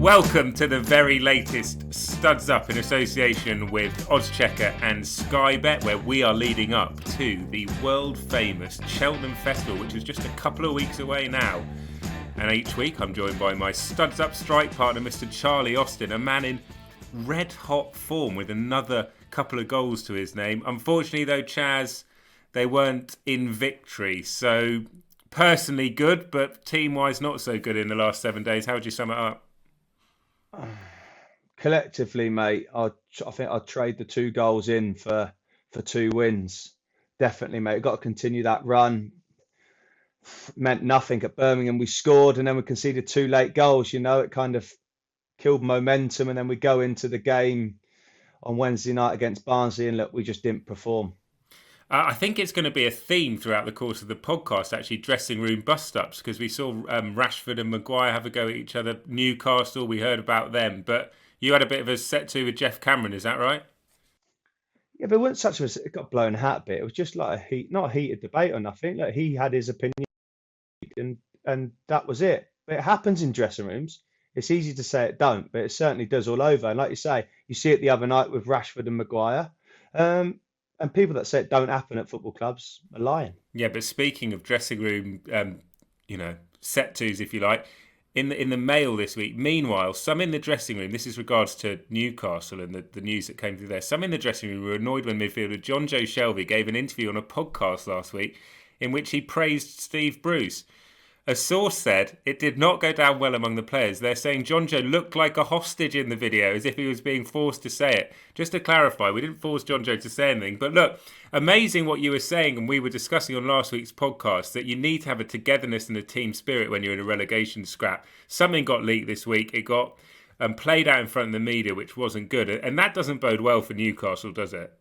Welcome to the very latest Studs Up in association with Oddschecker and Sky Bet, where we are leading up to the world-famous Cheltenham Festival, which is just a couple of weeks away now. And each week I'm joined by my Studs Up strike partner, Mr. Charlie Austin, a man in red-hot form with another couple of goals to his name. Unfortunately, though, Chaz, they weren't in victory. So, personally good, but team-wise not so good in the last 7 days. How would you sum it up? Collectively, mate, I think I'd trade the 2 goals in for 2 wins. Definitely, mate. We've got to continue that run. Meant nothing at Birmingham. We scored and then we conceded 2 late goals. It kind of killed momentum. And then we go into the game on Wednesday night against Barnsley and look, we just didn't perform. I think it's going to be a theme throughout the course of the podcast, actually, dressing room bust-ups, because we saw Rashford and Maguire have a go at each other. Newcastle, we heard about them. But you had a bit of a set-to with Jeff Cameron, is that right? Yeah, but it wasn't such a, it got blown out a bit. It was just like not a heated debate or nothing. Like he had his opinion and that was it. But it happens in dressing rooms. It's easy to say it don't, but it certainly does all over. And like you say, you see it the other night with Rashford and Maguire. And people that say it don't happen at football clubs are lying. Yeah, but speaking of dressing room, set-tos, if you like, in the Mail this week, meanwhile, some in the dressing room, this is regards to Newcastle and the news that came through there, some in the dressing room were annoyed when midfielder John Joe Shelvey gave an interview on a podcast last week in which he praised Steve Bruce. A source said it did not go down well among the players. They're saying John Joe looked like a hostage in the video, as if he was being forced to say it. Just to clarify, we didn't force John Joe to say anything. But look, amazing what you were saying, and we were discussing on last week's podcast, that you need to have a togetherness and a team spirit when you're in a relegation scrap. Something got leaked this week. It got played out in front of the media, which wasn't good. And that doesn't bode well for Newcastle, does it?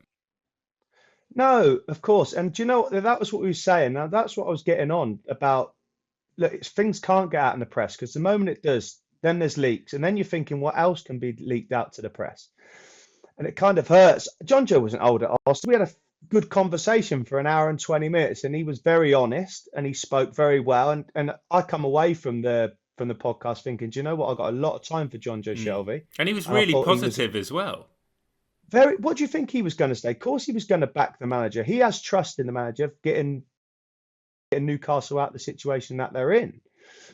No, of course. And do you know, that was what we were saying. Now, that's what I was getting on about. Look, things can't get out in the press because the moment it does, then there's leaks. And then you're thinking, what else can be leaked out to the press? And it kind of hurts. John Joe wasn't old at Austin. We had a good conversation for an hour and 20 minutes and he was very honest and he spoke very well. And I come away from the podcast thinking, do you know what? I got a lot of time for John Joe Shelvey. And he was really positive as well. What do you think he was going to say? Of course, he was going to back the manager. He has trust in the manager getting Newcastle out of the situation that they're in.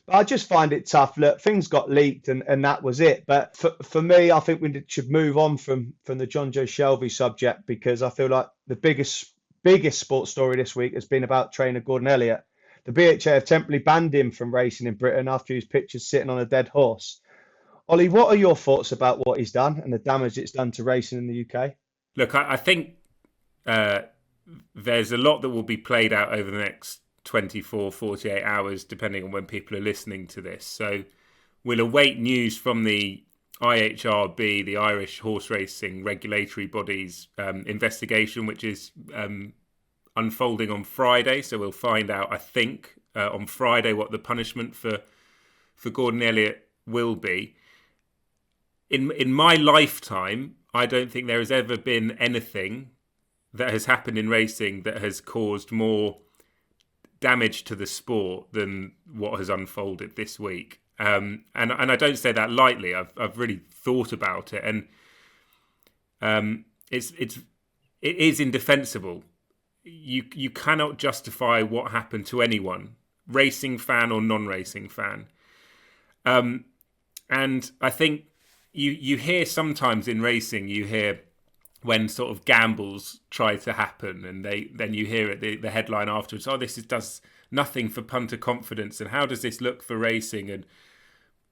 But I just find it tough. Look, things got leaked and that was it. But for me, I think we should move on from the John Joe Shelvey subject because I feel like the biggest sports story this week has been about trainer Gordon Elliott. The BHA have temporarily banned him from racing in Britain after his pictures sitting on a dead horse. Ollie, what are your thoughts about what he's done and the damage it's done to racing in the UK? Look, I think there's a lot that will be played out over the next 24, 48 hours, depending on when people are listening to this. So we'll await news from the IHRB, the Irish Horse Racing Regulatory Body's investigation, which is unfolding on Friday. So we'll find out, I think, on Friday what the punishment for Gordon Elliott will be. In my lifetime, I don't think there has ever been anything that has happened in racing that has caused more damage to the sport than what has unfolded this week, and I don't say that lightly. I've really thought about it, and it is indefensible. You cannot justify what happened to anyone, racing fan or non-racing fan, and I think you hear sometimes in racing, you hear when sort of gambles try to happen and then you hear it, the headline afterwards, this does nothing for punter confidence and how does this look for racing and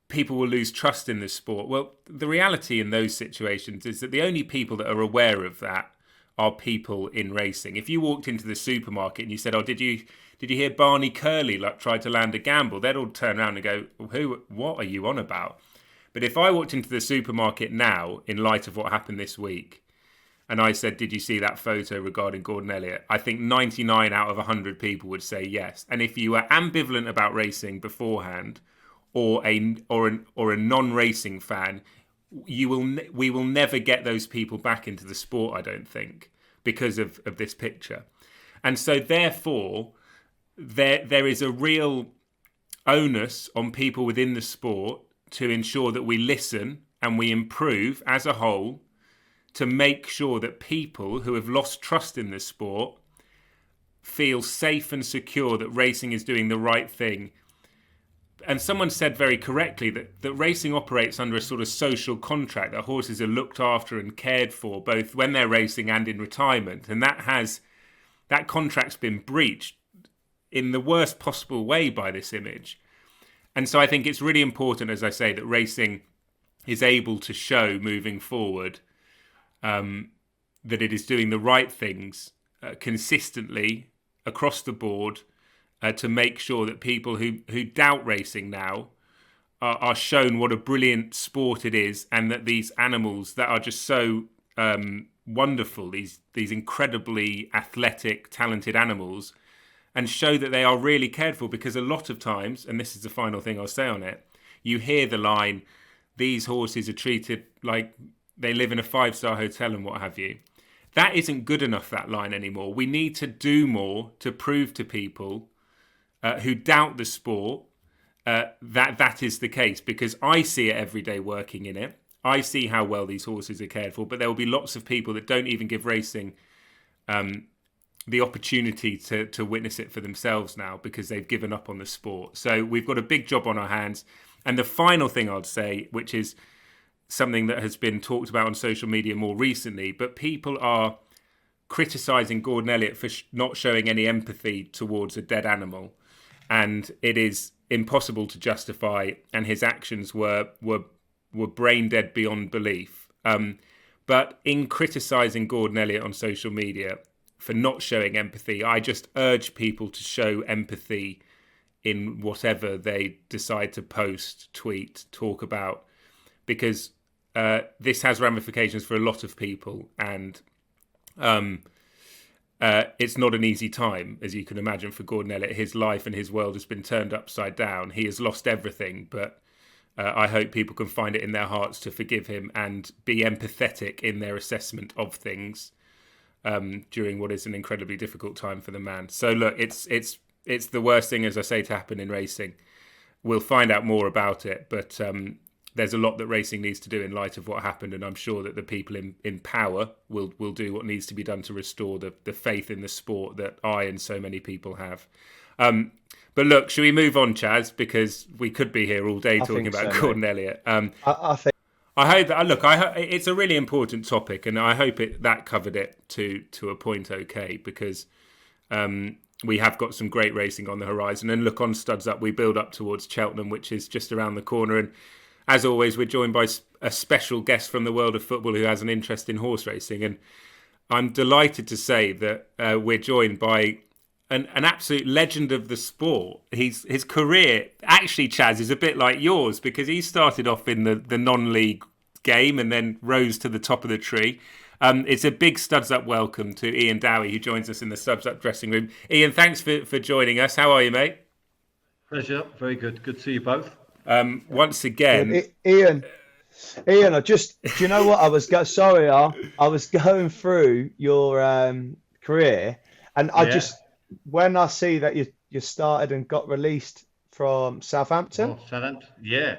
people will lose trust in the sport. Well, the reality in those situations is that the only people that are aware of that are people in racing. If you walked into the supermarket and you said, did you hear Barney Curley try to land a gamble? They'd all turn around and go, what are you on about? But if I walked into the supermarket now in light of what happened this week, and I said, did you see that photo regarding Gordon Elliott? I think 99 out of 100 people would say yes. And if you were ambivalent about racing beforehand or a non-racing fan, we will never get those people back into the sport, I don't think, because of this picture. And so therefore, there is a real onus on people within the sport to ensure that we listen and we improve as a whole to make sure that people who have lost trust in the sport feel safe and secure that racing is doing the right thing. And someone said very correctly that racing operates under a sort of social contract, that horses are looked after and cared for both when they're racing and in retirement. And that contract's been breached in the worst possible way by this image. And so I think it's really important, as I say, that racing is able to show moving forward that it is doing the right things consistently across the board to make sure that people who doubt racing now are shown what a brilliant sport it is, and that these animals that are just so wonderful, these incredibly athletic, talented animals, and show that they are really cared for. Because a lot of times, and this is the final thing I'll say on it, you hear the line, these horses are treated like they live in a 5-star hotel and what have you. That isn't good enough, that line, anymore. We need to do more to prove to people who doubt the sport that is the case, because I see it every day working in it. I see how well these horses are cared for, but there will be lots of people that don't even give racing the opportunity to witness it for themselves now because they've given up on the sport. So we've got a big job on our hands. And the final thing I'd say, which is something that has been talked about on social media more recently, but people are criticising Gordon Elliott for not showing any empathy towards a dead animal. And it is impossible to justify, and his actions were brain dead beyond belief. But in criticising Gordon Elliott on social media for not showing empathy, I just urge people to show empathy in whatever they decide to post, tweet, talk about, because this has ramifications for a lot of people, and it's not an easy time, as you can imagine, for Gordon Elliott. His life and his world has been turned upside down. He has lost everything, but I hope people can find it in their hearts to forgive him and be empathetic in their assessment of things during what is an incredibly difficult time for the man. So look, it's the worst thing, as I say, to happen in racing. We'll find out more about it, but there's a lot that racing needs to do in light of what happened, and I'm sure that the people in power will do what needs to be done to restore the faith in the sport that I and so many people have. But look, should we move on, Chaz? Because we could be here all day talking about Gordon Elliott. I think. I hope that it's a really important topic, and I hope that covered it to a point okay, because we have got some great racing on the horizon. And look, on Studs Up, we build up towards Cheltenham, which is just around the corner. And as always, we're joined by a special guest from the world of football who has an interest in horse racing. And I'm delighted to say that we're joined by an absolute legend of the sport. His career, actually, Chaz, is a bit like yours, because he started off in the non-league game and then rose to the top of the tree. It's a big Studs Up welcome to Iain Dowie, who joins us in the Studs Up dressing room. Iain, thanks for joining us. How are you, mate? Pleasure. Very good. Good to see you both. Once again, Iain, do you know what? I was going through your career, and when I see that you started and got released from Southampton. Oh, Southampton, yeah.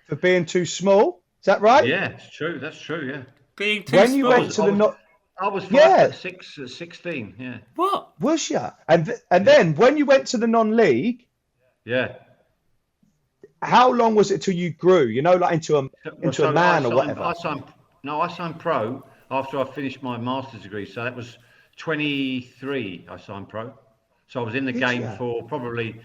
For being too small, is that right? Yeah, it's true. That's true. Yeah. Being too small. You went to I was 16. Yeah. What was you? And then when you went to the non-league. Yeah. How long was it till you grew? Like into a man or whatever. I signed pro after I finished my master's degree. So that was 23. I signed pro. So I was in the game for probably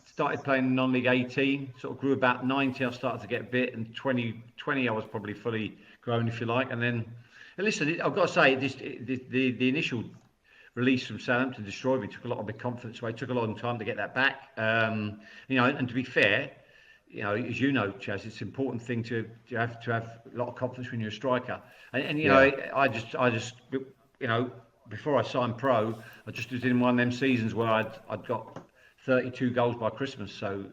started playing non-league 18. Sort of grew about 19. I started to get a bit, and 20 I was probably fully grown, if you like. And then, listen, I've got to say, the initial release from Southampton destroyed me. Took a lot of my confidence away. It took a long time to get that back. And to be fair, as you know, Chaz, it's an important thing to have a lot of confidence when you're a striker. I just before I signed pro, I just was in one of them seasons where I'd got 32 goals by Christmas. So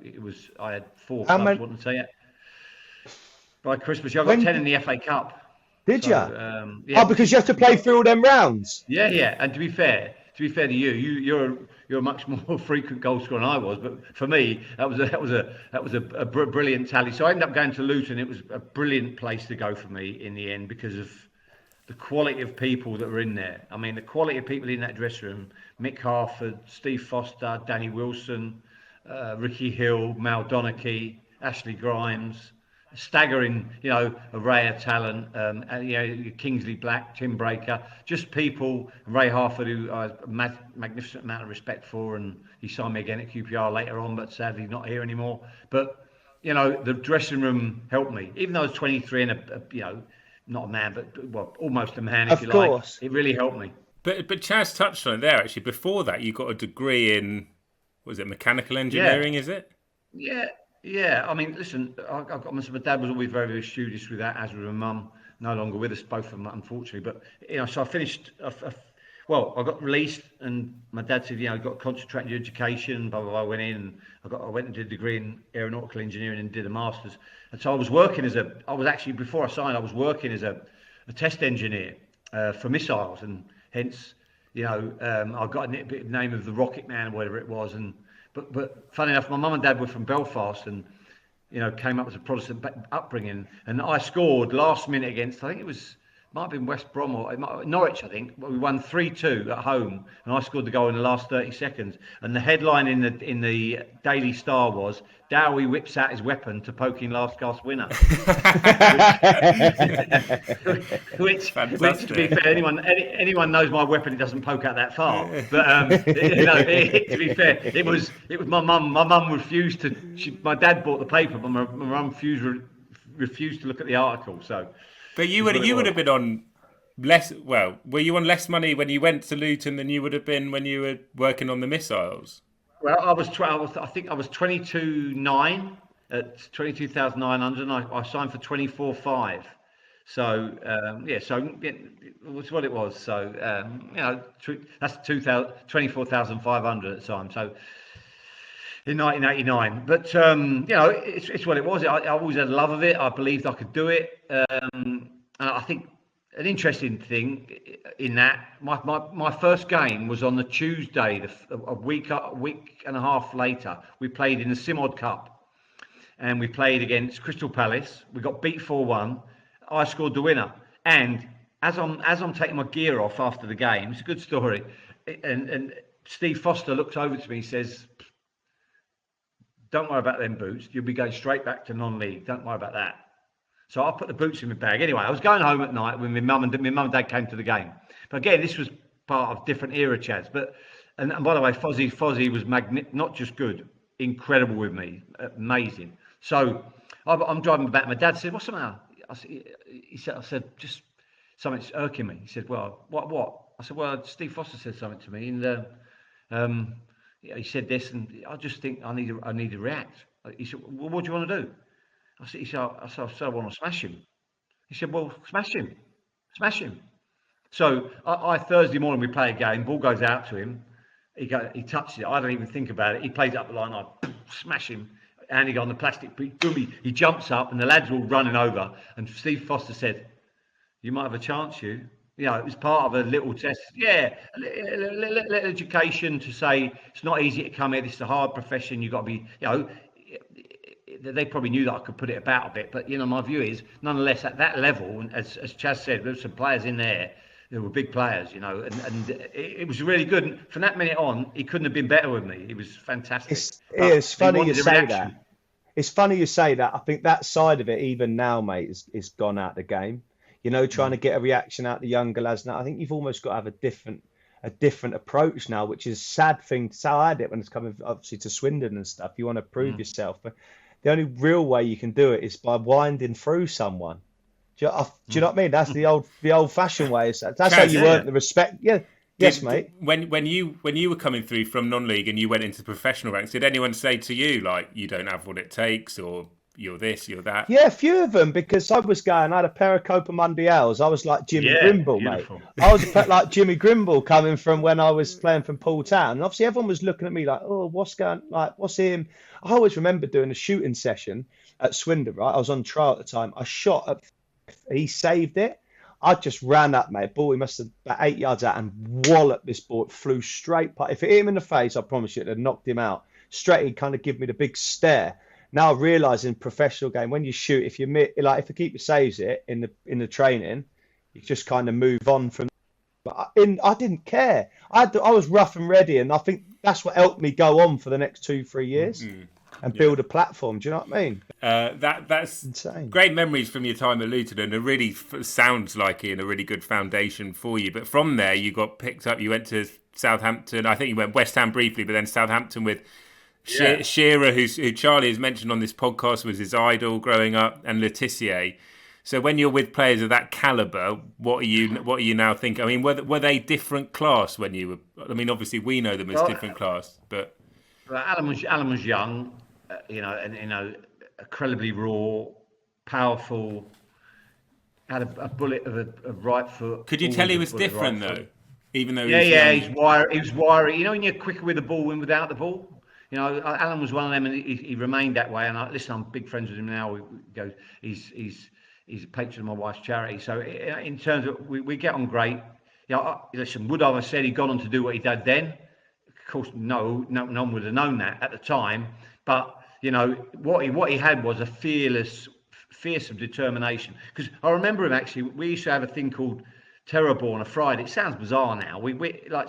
I had 4 clubs, wouldn't say it. By Christmas, I got 10 in the FA Cup. Did you? Yeah. Oh, because you have to play through all them rounds. Yeah. And to be fair, to be fair to you, you're a much more frequent goal scorer than I was. But for me, that was a brilliant tally. So I ended up going to Luton. It was a brilliant place to go for me in the end because of the quality of people that were in there. I mean, the quality of people in that dressing room: Mick Harford, Steve Foster, Danny Wilson, Ricky Hill, Mal Donachie, Ashley Grimes. Staggering, array of talent. Kingsley Black, Tim Breaker, just people. Ray Harford, who I have a magnificent amount of respect for, and he signed me again at QPR later on, but sadly not here anymore. But the dressing room helped me, even though I was 23 and not a man, but almost a man, if you like. It really helped me. But Chaz touched on it there actually. Before that, you got a degree in, was it mechanical engineering? Yeah. Is it? Yeah. Yeah, I mean, listen, my dad was always very, very studious with that, as was my mum, no longer with us, both of them, unfortunately. But, so I finished, I got released, and my dad said, you've got to concentrate on your education, blah, blah, blah. I went in, and I went and did a degree in aeronautical engineering and did a master's. And so I was working before I signed, I was working as a test engineer for missiles, and hence, I got a bit of name of the Rocket Man or whatever it was, and But funny enough, my mum and dad were from Belfast and, came up as a Protestant upbringing. And I scored last minute against, I think might have been West Brom or Norwich, I think. We won 3-2 at home, and I scored the goal in the last 30 seconds. And the headline in the Daily Star was, Dowie whips out his weapon to poking last gasp winner. which to be fair, anyone knows my weapon, it doesn't poke out that far. But to be fair, it was my mum. My mum refused to. My dad bought the paper, but my mum refused to look at the article. So. But you would have been on less. Well, were you on less money when you went to Luton than you would have been when you were working on the missiles? Well, I think I was 22.9 at 22,900, and I signed for 24.5. So that's what it was. So that's 24,500 at the time. So in 1989, but it's what it was. I always had a love of it. I believed I could do it, and I think an interesting thing in that my first game was on the Tuesday, a week and a half later. We played in the Simod Cup, and we played against Crystal Palace. We got beat 4-1. I scored the winner, and as I'm taking my gear off after the game, it's a good story. And Steve Foster looks over to me and says, "Don't worry about them boots. You'll be going straight back to non-league. Don't worry about that." So I put the boots in my bag. Anyway, I was going home at night when my mum and dad came to the game. But again, this was part of different era, Chaz. And by the way, Fozzie was not just good, incredible with me, amazing. So I'm driving back. My dad said, "What's the matter?" I said, "Just something's irking me." He said, "Well, what?" I said, "Well, Steve Foster said something to me, and he said this, and I just think I need to react." He said, "Well, what do you want to do?" I said, I want to smash him. He said, "Well, smash him. So I Thursday morning we play a game. Ball goes out to him. He touches it. I don't even think about it. He plays up the line. I smash him. And he got on the plastic. Boom! He jumps up, and the lads were all running over. And Steve Foster said, "You might have a chance, you." It was part of a little test. Yeah, a little education to say it's not easy to come here. It's a hard profession. You've got to be, they probably knew that I could put it about a bit. But, my view is, nonetheless, at that level, and as Chaz said, there were some players in there. There were big players, and it was really good. And from that minute on, he couldn't have been better with me. He was fantastic. It's funny you say that. It's funny you say that. I think that side of it, even now, mate, is gone out of the game. Trying to get a reaction out the younger lads now. I think you've almost got to have a different approach now, which is a sad thing. So I had it when it's coming, obviously, to Swindon and stuff. You want to prove yourself, but the only real way you can do it is by winding through someone. Do you know what I mean? That's the old-fashioned way. That's how you earn the respect. Yeah. Yes, mate. When you were coming through from non-league and you went into the professional ranks, did anyone say to you, like, you don't have what it takes, or you're this, you're that? Yeah, a few of them, because I had a pair of Copa Mundials. I was like Jimmy Grimble, beautiful. Mate. I was like Jimmy Grimble coming from when I was playing from Poole Town. And obviously everyone was looking at me like, "Oh, what's him?" I always remember doing a shooting session at Swindon, right? I was on trial at the time. I shot he saved it. I just ran up, mate. Ball, he must have about 8 yards out and walloped this ball. It flew straight past. If it hit him in the face, I promise you, it had knocked him out. Straight, he'd kind of give me the big stare. Now I realise in professional game, when you shoot, if the keeper saves it in the training, you just kind of move on from. But I didn't care. I was rough and ready, and I think that's what helped me go on for the next 2-3 years and build a platform. Do you know what I mean? That's insane. Great memories from your time at Luton, and it really sounds like a really good foundation for you. But from there, you got picked up. You went to Southampton. I think you went West Ham briefly, but then Southampton with Shearer, who Charlie has mentioned on this podcast, was his idol growing up, and Le Tissier. So when you're with players of that caliber, what are you now thinking? I mean, were they different class when you were? I mean, obviously we know them as different class, but Alan was young, and incredibly raw, powerful. Had a bullet of a right foot. Could you tell he was different though, even though he was wiry. You know, when you're quicker with the ball than without the ball. You know, Alan was one of them, and he remained that way. And I'm big friends with him now. He's a patron of my wife's charity. So in terms of, we get on great. Listen, would I have said he'd gone on to do what he did then? Of course, no one would have known that at the time. But, what he had was a fearsome determination. Because I remember him actually, we used to have a thing called Terrorball on a Friday. It sounds bizarre now.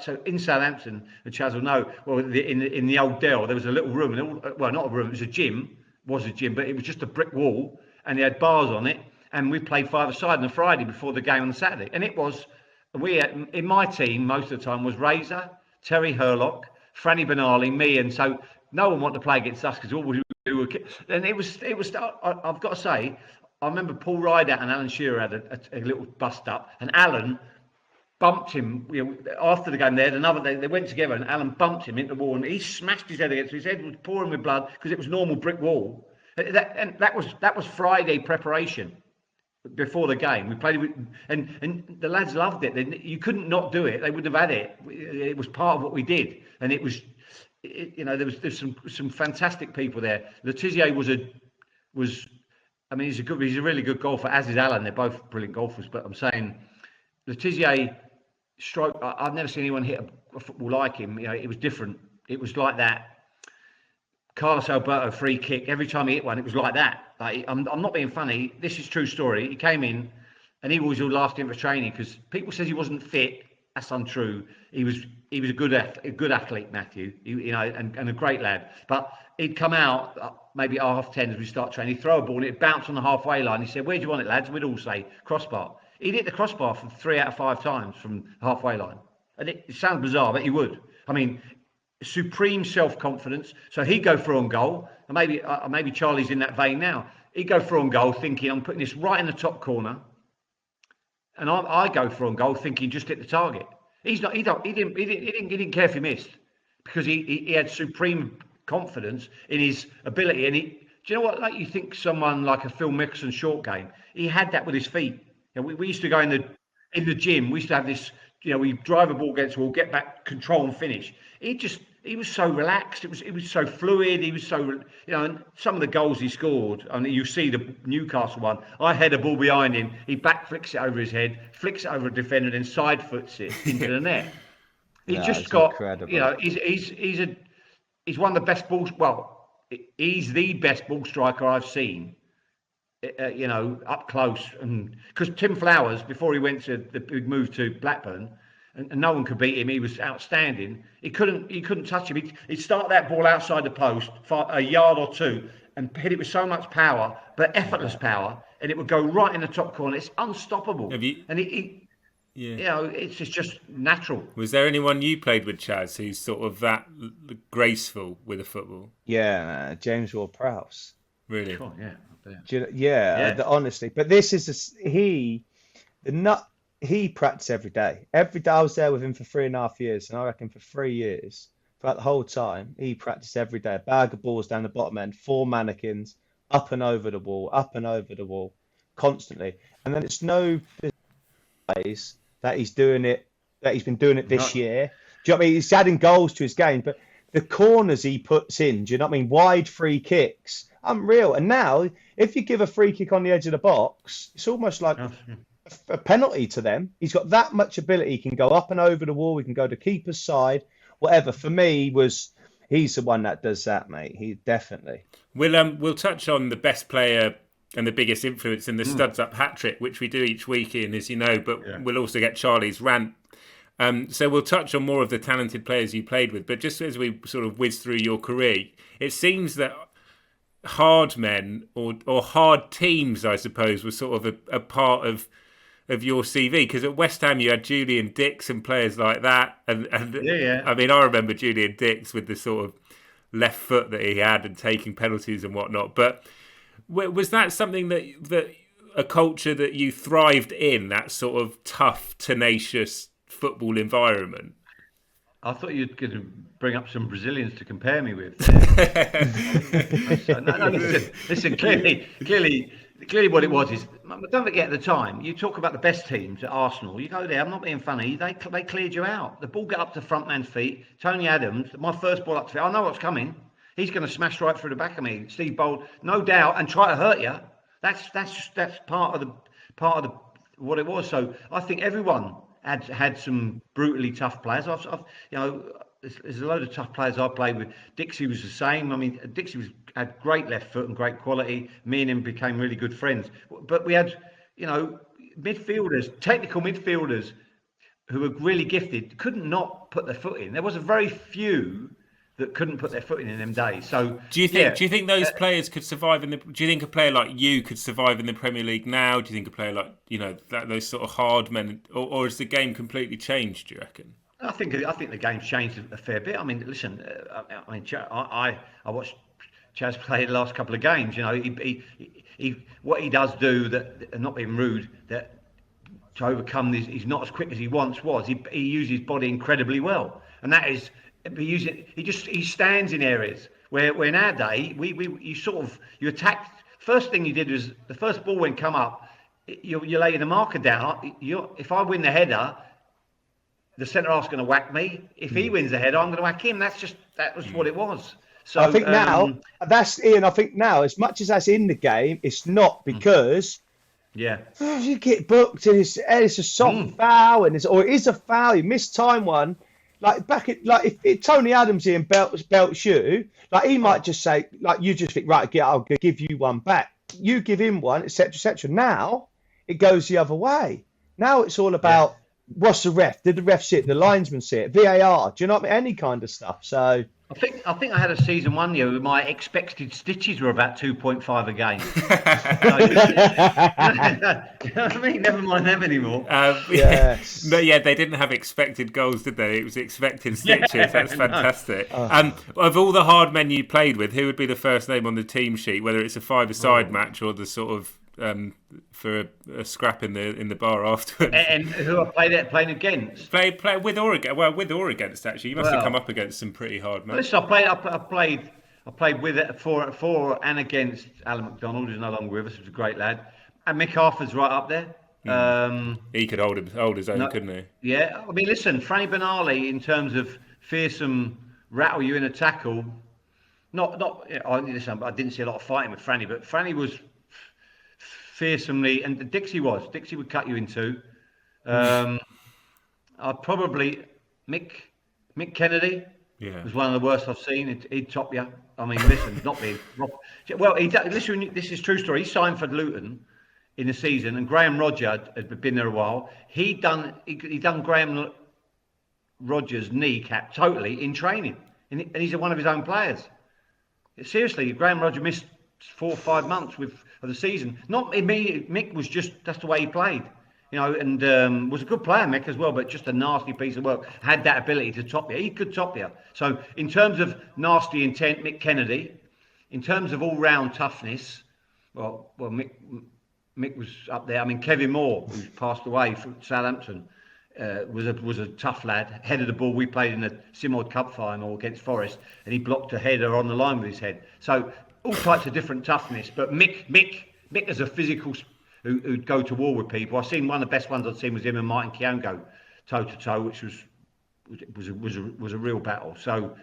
So in Southampton, and Chaz will know, well, in the old Dell, there was a little room, not a room, it was a gym, but it was just a brick wall, and they had bars on it. And we played five-a-side on a Friday before the game on the Saturday. And it was, in my team, most of the time, was Razor, Terry Hurlock, Franny Benali, me. And so no one wanted to play against us because all we were. And it was. I've got to say, I remember Paul Rideout and Alan Shearer had a little bust up. And Alan bumped him, after the game they went together and Alan bumped him into the wall and he smashed his head against his head, was pouring with blood because it was normal brick wall. And that was Friday preparation. Before the game, we played with, and the lads loved it. You couldn't not do it. They wouldn't have had it. It was part of what we did, and there's some fantastic people there. Le Tissier he's a really good golfer, as is Alan. They're both brilliant golfers. But I'm saying, Le Tissier stroke. I've never seen anyone hit a football like him. It was different. It was like that. Carlos Alberto free kick. Every time he hit one, it was like that. Like, I'm not being funny. This is true story. He came in, and he was your last in for training because people says he wasn't fit. That's untrue. He was a good athlete, Matthew. And a great lad. But he'd come out maybe at 10:30 as we start training. He'd throw a ball and it'd bounce on the halfway line. He said, "Where do you want it, lads?" We'd all say crossbar. He'd hit the crossbar for 3 out of 5 times from the halfway line. And it sounds bizarre, but he would. I mean, supreme self-confidence. So he'd go for on goal, and maybe Charlie's in that vein now. He'd go for on goal thinking, I'm putting this right in the top corner, and I go for on goal thinking just hit the target. He didn't care if he missed because he had supreme confidence in his ability. And do you know what? Like, you think someone like a Phil Mickelson short game, he had that with his feet. We used to go in the gym. We used to have this. We drive a ball against the wall, get back, control and finish. He was so relaxed. It was so fluid. He was so, and some of the goals he scored, and you see the Newcastle one, I head a ball behind him. He back flicks it over his head, flicks it over a defender, then side foots it into the net. He's one of the best balls. Well, he's the best ball striker I've seen. Up close, and because Tim Flowers, before he went to the big move to Blackburn, and no one could beat him. He was outstanding. He couldn't touch him. He'd start that ball outside the post, a yard or two, and hit it with so much power, but effortless power, and it would go right in the top corner. It's unstoppable. It's just natural. Was there anyone you played with, Chaz, who's sort of that graceful with a football? Yeah, James Ward-Prowse. Really? Sure, yeah. Honestly, but this is he practiced every day. Every day I was there with him for 3.5 years, and I reckon for 3 years, throughout the whole time, he practiced every day. A bag of balls down the bottom end, 4 mannequins, up and over the wall, constantly. And then it's no ways that he's doing it, that he's been doing it this year. Do you know what I mean? He's adding goals to his game, but the corners he puts in, do you know what I mean? Wide free kicks, unreal. And now, if you give a free kick on the edge of the box, it's almost like a a penalty to them. He's got that much ability. He can go up and over the wall. He can go to keeper's side, whatever. For me, he's the one that does that, mate. He definitely. We'll touch on the best player and the biggest influence in the Studs Up hat trick, which we do each week, Ian, as you know. But we'll also get Charlie's rant. So we'll touch on more of the talented players you played with. But just as we sort of whiz through your career, it seems that hard men or hard teams, I suppose, was sort of a part of your CV, because at West Ham you had Julian Dix and players like that, and I mean, I remember Julian Dix with the sort of left foot that he had and taking penalties and whatnot. But was that something that a culture that you thrived in, that sort of tough, tenacious football environment? I thought you'd going to bring up some Brazilians to compare me with. Listen. Clearly, what it was is, don't forget at the time, you talk about the best teams at Arsenal. You go there, I'm not being funny. They cleared you out. The ball got up to front man's feet. Tony Adams, my first ball up to feet. I know what's coming. He's going to smash right through the back of me. Steve Bold, no doubt, and try to hurt you. That's part of the what it was. So I think everyone had some brutally tough players. There's a load of tough players I played with. Dixie was the same. I mean, Dixie had great left foot and great quality. Me and him became really good friends. But we had, midfielders, technical midfielders who were really gifted, couldn't not put their foot in. There was a very few that couldn't put their foot in them days. So do you think those players could survive do you think a player like you could survive in the Premier League now? Do you think a player like those sort of hard men, or has the game completely changed, do you reckon? I think the game's changed a fair bit. I mean, listen, I watched Chaz play the last couple of games. He what he does do, that, not being rude, that to overcome this, he's not as quick as he once was. He uses his body incredibly well, and that is. He stands in areas where in our day you attacked. First thing you did was the first ball when come up, you lay the marker down. If I win the header, the centre half's going to whack me. If he wins the header, I'm going to whack him. That was what it was. So I think now that's Ian. I think now, as much as that's in the game, it's not, because you get booked and it's a soft foul and it is a foul. You miss time one. Like if Tony Adams here and belts you, like he might just say, like you just think, right, I'll give you one back. You give him one, etc., etc. Now it goes the other way. Now it's all about what's the ref? Did the ref see it? The linesman see it? VAR? Do you know what I mean? Any kind of stuff. So I think I had a season one year where my expected stitches were about 2.5 a game. You know what I mean? Never mind them anymore. Yes. But they didn't have expected goals, did they? It was expected stitches. That's fantastic. Of all the hard men you played with, who would be the first name on the team sheet, whether it's a five-a-side match or the sort of for a scrap in the bar afterwards? And who I playing against? Play with or against? Well, with or against, actually. You must have come up against some pretty hard men. Listen, I played with it for and against Alan McDonald, who's no longer with us. He was a great lad. And Mick Arthur's right up there. He could hold his own, couldn't he? Yeah. I mean, listen, Franny Benali, in terms of fearsome, rattle you in a tackle. Listen, I didn't see a lot of fighting with Franny, but Franny was fearsomely, and Dixie would cut you in two. I'd probably Mick Kennedy was one of the worst I've seen. He'd top you. I mean, listen, not being well. Listen, this is true story. He signed for Luton in the season, and Graham Rodger had been there a while. He done Graham Rodgers' kneecap totally in training, and he's one of his own players. Seriously, Graham Rodger missed 4 or 5 months of the season. Not immediately. Mick was just, that's the way he played, and was a good player, Mick, as well, but just a nasty piece of work. Had that ability to top you. He could top you. So in terms of nasty intent, Mick Kennedy. In terms of all-round toughness, well, Mick was up there. I mean, Kevin Moore, who's passed away from Southampton, was a tough lad. Headed the ball. We played in the Simod Cup final against Forest, and he blocked a header on the line with his head. So all types of different toughness. But Mick as a physical who'd go to war with people. I've seen one of the best ones I'd seen was him and Martin Keown go toe to toe, which was a real battle. So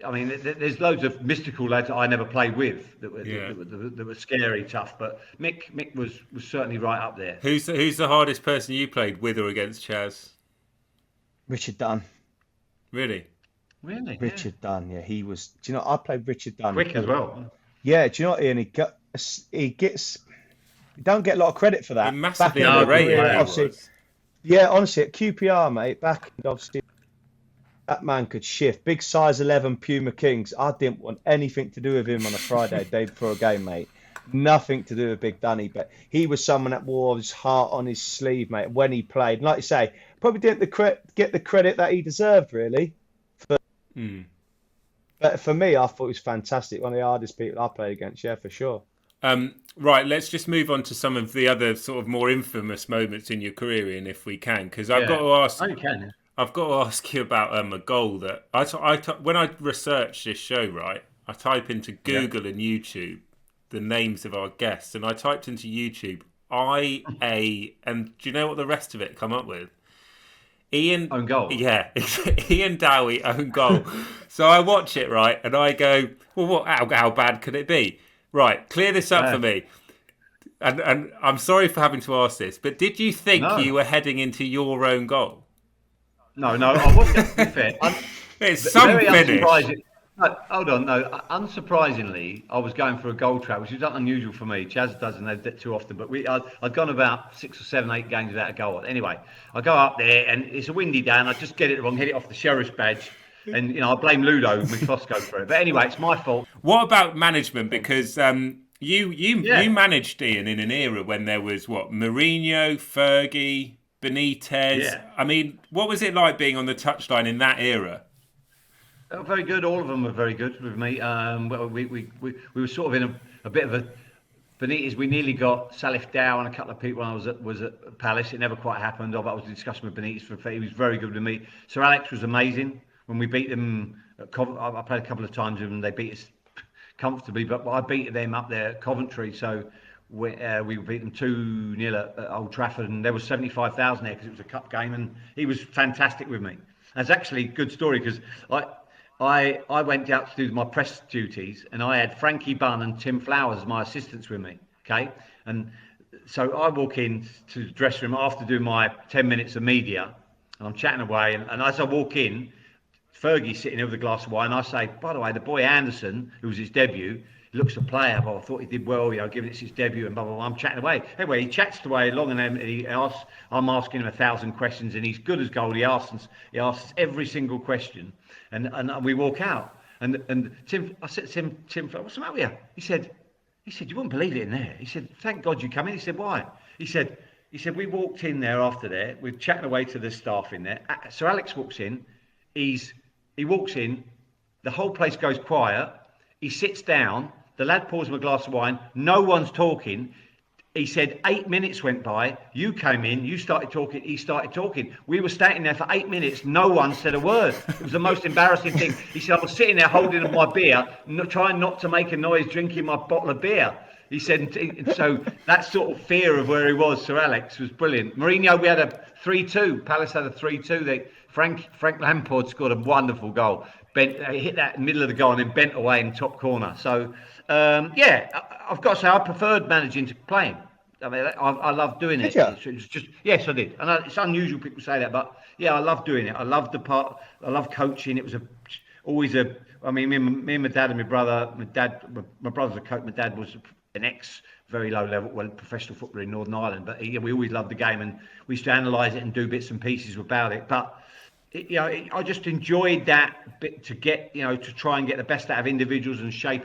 I mean, there's loads of mystical lads that I never played with that were scary, tough. But Mick was certainly right up there. Who's the hardest person you played with or against, Chaz? Richard Dunn. Really? Really? Richard Dunn, yeah, he was. Do you know? I played Richard Dunn Quick as well. Yeah, do you know what, Ian? He don't get a lot of credit for that. Massively underrated. Yeah, honestly, at QPR, mate, back obviously that man could shift. Big size 11 Puma Kings. I didn't want anything to do with him on a Friday, day before a game, mate. Nothing to do with Big Dunny, but he was someone that wore his heart on his sleeve, mate, when he played. And like you say, probably didn't get the credit that he deserved, really. But for me, I thought he was fantastic. One of the hardest people I played against, yeah, for sure. Right, let's just move on to some of the other sort of more infamous moments in your career, Ian, if we can, because I've got to ask. Oh, you can. I've got to ask you about a goal that when I researched this show, right, I type into Google and YouTube the names of our guests, and I typed into YouTube and do you know what the rest of it come up with? Iain own goal. Yeah, Iain Dowie own goal. So I watch it, right, and I go, well, how bad could it be? Right, clear this up for me. And I'm sorry for having to ask this, but did you think you were heading into your own goal? No, I wasn't. To be fair, it's some finish. No, hold on, no. Unsurprisingly, I was going for a goal trap, which is not unusual for me. Chaz doesn't have that too often, but I'd gone about 6 or 7, 8 games without a goal. Anyway, I go up there, and it's a windy day, and I just get it wrong, hit it off the sheriff's badge, and I blame Ludo Miklosko for it. But anyway, it's my fault. What about management? Because you managed, Ian, in an era when there was Mourinho, Fergie, Benitez. Yeah. I mean, what was it like being on the touchline in that era? Very good. All of them were very good with me. Well, we were sort of in a bit of a Benitez. We nearly got Salif Dow and a couple of people when I was at Palace. It never quite happened. I was discussing with Benitez he was very good with me. Sir Alex was amazing when we beat them. I played a couple of times with them. They beat us comfortably, but I beat them up there at Coventry. So we beat them 2-0 at Old Trafford, and there was 75,000 there because it was a cup game, and he was fantastic with me. That's actually a good story because I went out to do my press duties, and I had Frankie Bunn and Tim Flowers as my assistants with me. Okay, and so I walk in to the dressing room after doing my 10 minutes of media, and I'm chatting away, and as I walk in, Fergie's sitting there with a glass of wine, and I say, by the way, the boy Anderson, who was his debut, he looks a player, but I thought he did well, given it's his debut, and blah, blah, blah. I'm chatting away. Anyway, he chats away long, and then I'm asking him 1,000 questions, and he's good as gold. He asks every single question, and we walk out. And Tim, I said to Tim, what's the matter with you? He said, you wouldn't believe it in there. He said, thank God you come in. He said, why? He said, we walked in there after there, we're chatting away to the staff in there. Sir Alex walks in, he walks in, the whole place goes quiet, he sits down, the lad pours him a glass of wine, no one's talking. He said 8 minutes went by, you came in, you started talking, he started talking. We were standing there for 8 minutes, no one said a word. It was the most embarrassing thing. He said, I was sitting there holding my beer, trying not to make a noise, drinking my bottle of beer. He said, so that sort of fear of where he was, Sir Alex, was brilliant. Mourinho, we had a 3-2. Palace had a 3-2. Frank Lampard scored a wonderful goal. Hit that middle of the goal and then bent away in top corner. So, I've got to say, I preferred managing to playing. I mean, I love doing it. It was just, yes, I did. And it's unusual people say that, but yeah, I love doing it. I love the part. I love coaching. It was always a. I mean, me and my dad and my brother. My brother's a coach. My dad was an very low level, professional footballer in Northern Ireland. But we always loved the game, and we used to analyse it and do bits and pieces about it. But I just enjoyed that bit to get, to try and get the best out of individuals and shape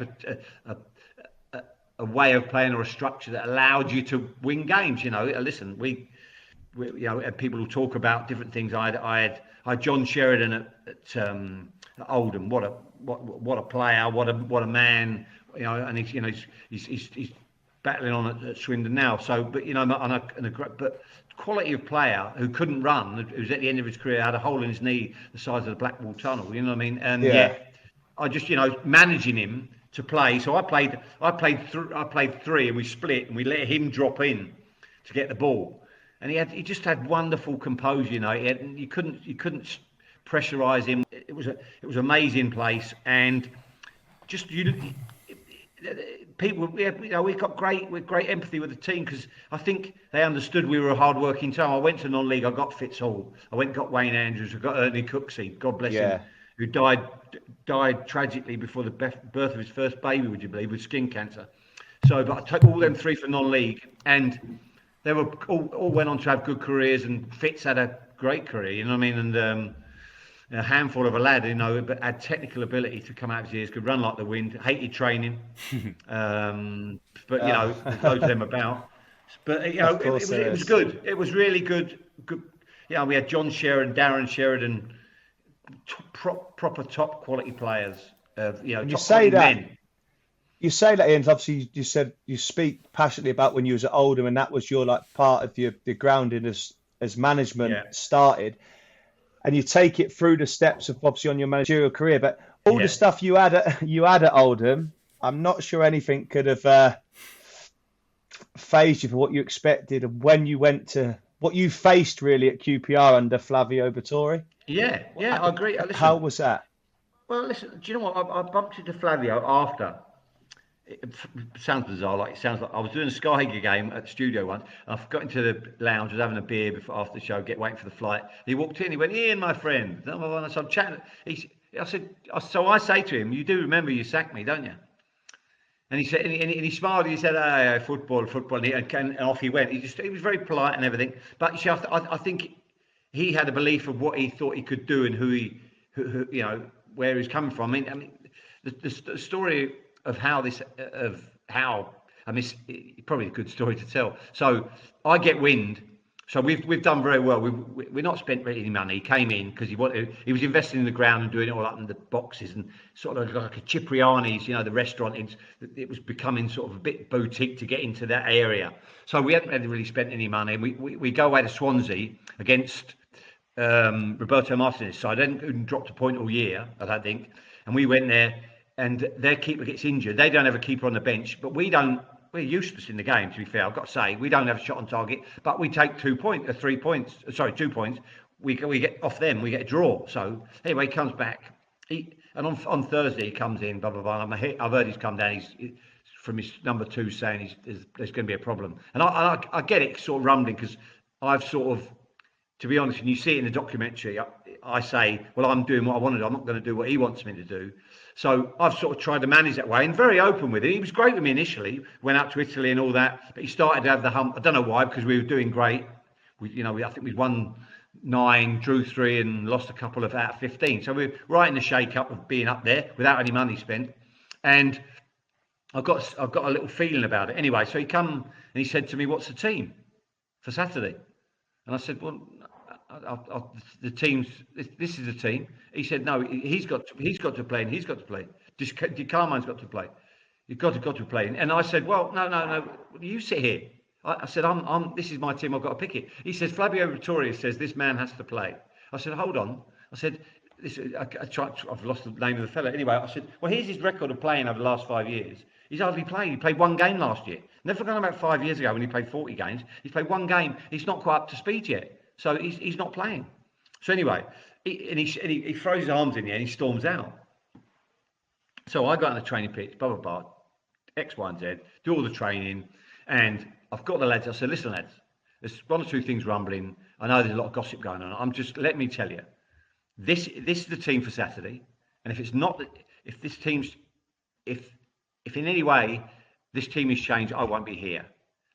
a way of playing or a structure that allowed you to win games. Listen, we had people who talk about different things. I had John Sheridan at Oldham. What a player! What a man! And he's battling on at Swindon now. So, but but quality of player who couldn't run, who was at the end of his career, had a hole in his knee the size of the Blackwall Tunnel. You know what I mean? And I just managing him to play. So I played 3, and we split, and we let him drop in to get the ball, and he just had wonderful composure. You couldn't pressurise him. it was an amazing place, and just people, we've got great empathy with the team, because I think they understood we were a hard-working team. I went to non-league, I got Fitzhall, I went and got Wayne Andrews, I got Ernie Cooksey, God bless him, who died tragically before the birth of his first baby, would you believe, with skin cancer. So, but I took all them three for non-league, and they were all went on to have good careers, and Fitz had a great career, you know what I mean, and a handful of a lad, but had technical ability to come out of his ears, could run like the wind, hated training, but there's loads of them about. But it was good. It was really good. Yeah, we had John Sheridan, Darren Sheridan, proper top quality players. You say that. Men. You say that, Ian. Obviously, you said you speak passionately about when you was at Oldham, and that was your part of your grounding as management started. And you take it through the steps of obviously on your managerial career, but all the stuff you had at Oldham, I'm not sure anything could have phased you for what you expected and when you went to what you faced really at QPR under Flavio Vettori. Yeah, I agree. Listen, how was that? Well, listen, do you know what? I bumped into Flavio after. It sounds bizarre, it sounds like I was doing a Sky game at the studio once, and I got into the lounge, was having a beer after the show, waiting for the flight. He walked in, he went, "Ian, my friend." So I'm chatting. I say to him, "You do remember you sacked me, don't you?" And he said, and he smiled, and he said, "Oh, football," and off he went. He was very polite and everything. But you see, I think he had a belief of what he thought he could do and who where he's coming from. I mean, the story of it's probably a good story to tell. So I get wind. So we've done very well. We're not spent really any money. He came in because he was investing in the ground and doing it all up in the boxes and sort of like a Cipriani's, the restaurant. It was becoming sort of a bit boutique to get into that area. So we hadn't really spent any money. We go away to Swansea against Roberto Martinez' side. They hadn't dropped a point all year, I don't think. And we went there, and their keeper gets injured. They don't have a keeper on the bench, but we don't. We're useless in the game, to be fair. I've got to say, we don't have a shot on target, but we take 2 points. We get off them, we get a draw. So anyway, he comes back. And on Thursday he comes in, blah blah blah. I've heard he's come down. He's from his number 2 saying there's going to be a problem. And I get it, sort of rumbling, because I've sort of, to be honest, and you see it in the documentary, I say, well, I'm doing what I want to do. I'm not going to do what he wants me to do. So I've sort of tried to manage that way, and very open with it. He was great with me initially, went out to Italy and all that, but he started to have the hump. I don't know why, because we were doing great. I think we won 9, drew 3, and lost a couple out of 15. So we're right in the shake-up of being up there without any money spent. And I've got a little feeling about it. Anyway, so he come and he said to me, "What's the team for Saturday?" And I said, "Well, the team's. This is the team." He said, "No, he's got to play, and he's got to play. Carmine's got to play. You've got to play." And I said, "Well, no. You sit here." I said, "I'm. This is my team. I've got to pick it." He says, "Flavio Vettori says this man has to play." I said, "Hold on." I said, "I've lost the name of the fella." Anyway, I said, "Well, here's his record of playing over the last 5 years. He's hardly played. He played 1 game last year. Never forgotten about 5 years ago when he played 40 games. He's played 1 game. He's not quite up to speed yet. So he's not playing." So anyway, he throws his arms in the air and he storms out. So I got on the training pitch, blah, blah, blah, X, Y, and Z, do all the training. And I've got the lads. I said, "Listen, lads, there's 1 or 2 things rumbling. I know there's a lot of gossip going on. Let me tell you, this is the team for Saturday. And if it's not, if in any way this team is changed, I won't be here.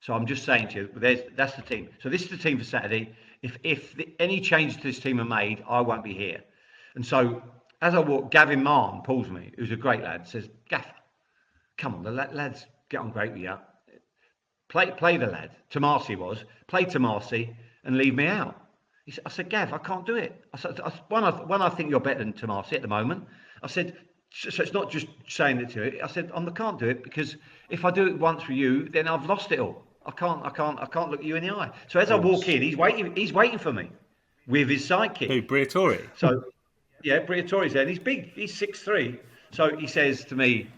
So I'm just saying to you, that's the team. So this is the team for Saturday. If any changes to this team are made, I won't be here." And so as I walk, Gavin Martin pulls me, who's a great lad, says, "Gaff, come on, the lads get on great with you. Play the lad." Play Tomasi and leave me out. I said, "Gav, I can't do it." I said, I think you're better than Tomasi at the moment. I said, so it's not just saying it to you. I said, I can't do it, because if I do it once with you, then I've lost it all. I can't look you in the eye. So as I walk in, he's waiting for me with his sidekick. Who, Briatore? So yeah, Briatore's there, and he's big. He's 6'3". So he says to me,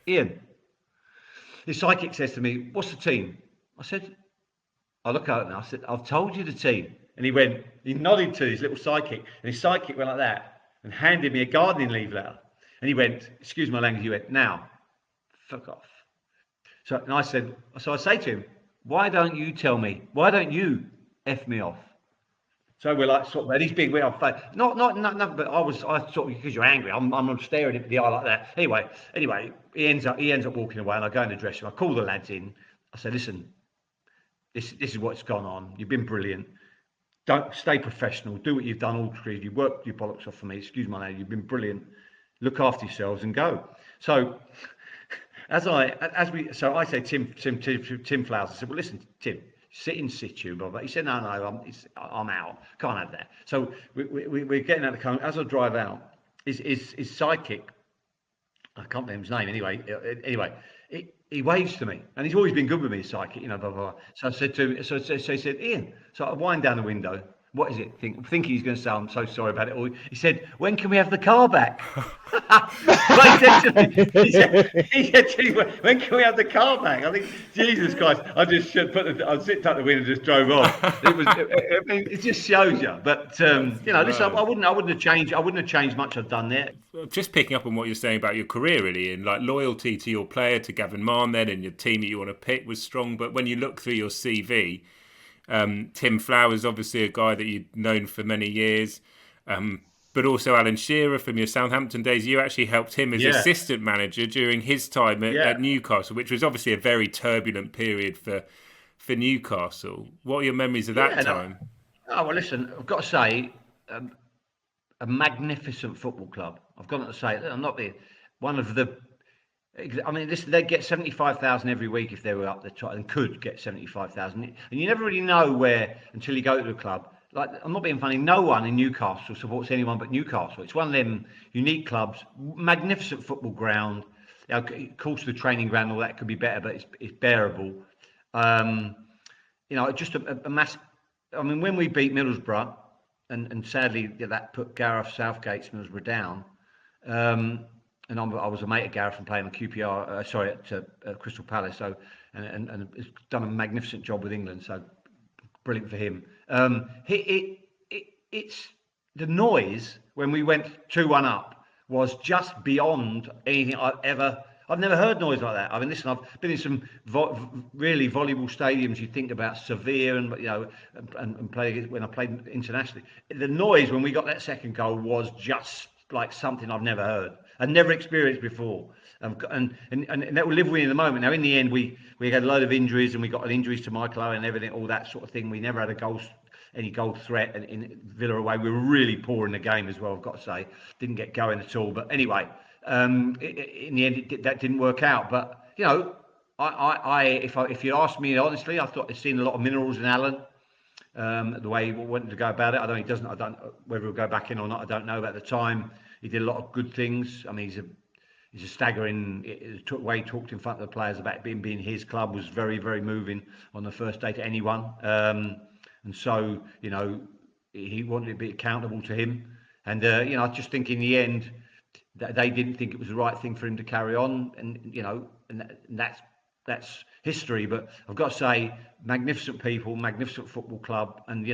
"Ian," his sidekick says to me, "What's the team?" I look at it and I said, "I've told you the team." And he nodded to his little sidekick, and his sidekick went like that. and handed me a gardening leave letter. And he went, excuse my language, he went, now, fuck off. So I say to him, why don't you tell me? Why don't you F me off? So we're like sort of these big way off. Not, but I thought because you're angry, I'm staring at the eye like that. Anyway, he ends up walking away, and I go in the dressing room. I call the lads in. I say, listen, this is what's gone on. You've been brilliant. Don't stay professional. Do what you've done all through. You worked your bollocks off for me. Excuse my name. You've been brilliant. Look after yourselves and go. So I say Tim Flowers. I said, well, listen, Tim, sit in situ, blah, blah. He said, no, I'm out. Can't have that. So we're getting out of the car. As I drive out, his sidekick, I can't remember his name anyway. He waves to me, and he's always been good with me, sidekick, blah, blah, blah. So I said to him, so he said, Iain. So I wind down the window. What is it? Thinking he's going to say, I'm so sorry about it all. He said, when can we have the car back? He said to me, when can we have the car back? I think, Jesus Christ, I just zipped out the window and just drove off. It just shows you. But, listen, I wouldn't have changed much I've done there. Just picking up on what you're saying about your career, really, and like loyalty to your player, to Gavin Mahon then, and your team that you want to pick was strong. But when you look through your CV, Tim Flowers, obviously a guy that you'd known for many years, but also Alan Shearer from your Southampton days. You actually helped him as assistant manager during his time at Newcastle, which was obviously a very turbulent period for Newcastle. What are your memories of that time? Well, listen, I've got to say, a magnificent football club. I've got to say, I'm not one of the. I mean, they'd get 75,000 every week if they were up the top, and could get 75,000. And you never really know where until you go to the club. Like, I'm not being funny. No one in Newcastle supports anyone but Newcastle. It's one of them unique clubs. Magnificent football ground. Of course, the training ground, all that could be better, but it's bearable. Just a mass. I mean, when we beat Middlesbrough, and sadly that put Gareth Southgate's Middlesbrough down. And I was a mate of Gareth and playing at QPR, at Crystal Palace. So, and he's done a magnificent job with England. So, brilliant for him. It's the noise when we went 2-1 up was just beyond anything I've never heard noise like that. I mean, listen, I've been in some really volleyball stadiums. You think about Severe and play when I played internationally. The noise when we got that second goal was just like something I've never heard and never experienced before, and that will live with me in the moment. Now, in the end, we had a load of injuries, and we got injuries to Michael Owen and everything, all that sort of thing. We never had any goal threat, and in Villa away, we were really poor in the game as well. I've got to say, didn't get going at all. But anyway, in the end, that didn't work out. But if you ask me honestly, I thought I'd seen a lot of minerals in Alan. The way he wanted to go about it, I don't whether he'll go back in or not. I don't know. But at the time, he did a lot of good things. I mean, he's a staggering. The way he talked in front of the players about being his club was very, very moving on the first day to anyone. And so, he wanted to be accountable to him. And I just think in the end that they didn't think it was the right thing for him to carry on. And that's history. But I've got to say, magnificent people, magnificent football club, and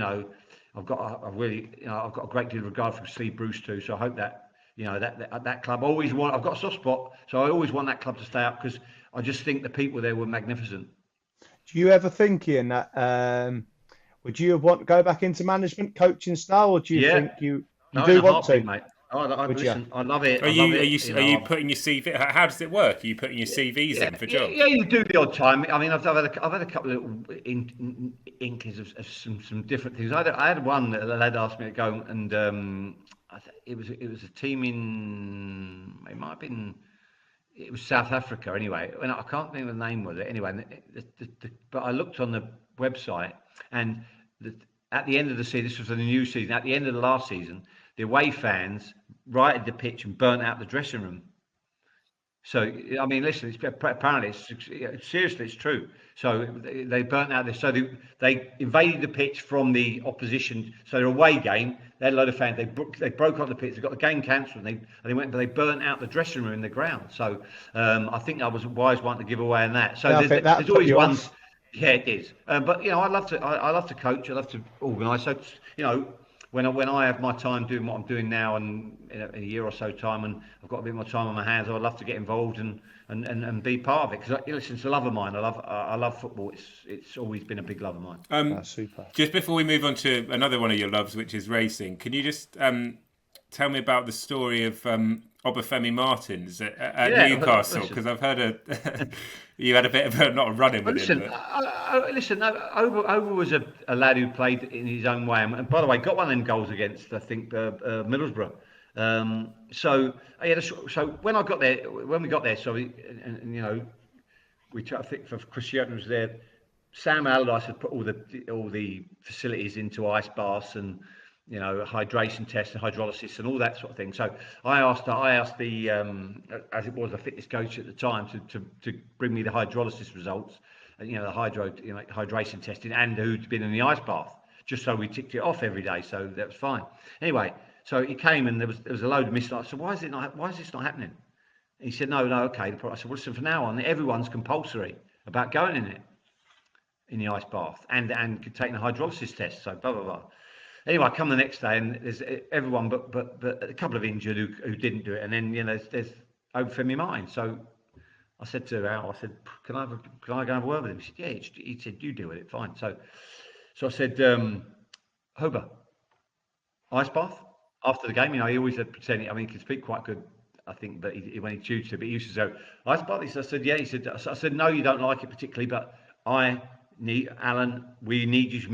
I've got a great deal of regard for Steve Bruce too. So I hope that that club I've got a soft spot, so I always want that club to stay up because I just think the people there were magnificent. Do you ever think, Iain, that would you want to go back into management, coaching style, or do you think you do want to, mate? I love it. Are you putting your CV? How does it work? Are you putting your CVs in for jobs? Yeah, you do the odd time. I mean, I've had a couple of little inklings of some different things. I had one that a lad asked me to go, and it was a team it was South Africa anyway. I can't think of the name of it anyway. But I looked on the website, and at the end of the season, this was in the new season. At the end of the last season, the away fans righted the pitch and burnt out the dressing room. So, I mean, listen, apparently, seriously, it's true. So they burnt out this. So they invaded the pitch from the opposition. So their away game, they had a load of fans. They broke up the pitch. They got the game cancelled. And they burnt out the dressing room in the ground. So I think I was a wise one to give away on that. So there's always ones. Yeah, it is. But I love to coach. I love to organise. So when I have my time doing what I'm doing now, and in a year or so time, and I've got a bit more time on my hands, I'd love to get involved and be part of it, because listen, it's a love of mine. I love football. It's always been a big love of mine. That's super. Just before we move on to another one of your loves, which is racing, can you just tell me about the story of Obafemi Martins at Newcastle? Because I've heard you had a bit of not a run-in with him. Listen, Oba was a lad who played in his own way, and by the way, got one of them goals against, I think, Middlesbrough. So when we got there, sorry, and we tried to think, for Cristiano was there. Sam Allardyce had put all the facilities into ice baths and hydration tests and hydrolysis and all that sort of thing. So I asked the as it was a fitness coach at the time to bring me the hydrolysis results, the hydration testing, and who'd been in the ice bath, just so we ticked it off every day. So that was fine. Anyway, so he came and there was a load of mist. I said, why is this not happening? And he said, no, okay. I said, well, listen, from now on, everyone's compulsory about going in the ice bath and taking a hydrolysis test. So blah blah blah. Anyway, I come the next day and there's everyone but a couple of injured who didn't do it, and then there's Obafemi Martins. So I said to Al, can I go and have a word with him? He said, yeah. He said, you deal with it, fine. So I said, Oba, ice bath after the game. He always had pretending. I mean, he can speak quite good, I think, but when he tutored, but he used to say, ice bath. I said, yeah. He said, I said, no, you don't like it particularly, but we need you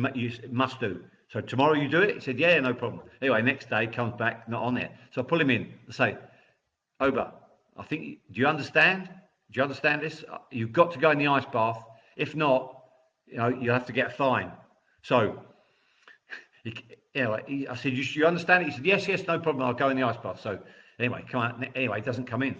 must do. So tomorrow you do it? He said, yeah, no problem. Anyway, next day comes back, not on it. So I pull him in. I say, Oba, I think, do you understand? Do you understand this? You've got to go in the ice bath. If not, you'll have to get a fine. So, I said, you understand it? He said, yes, no problem. I'll go in the ice bath. So anyway, he doesn't come in.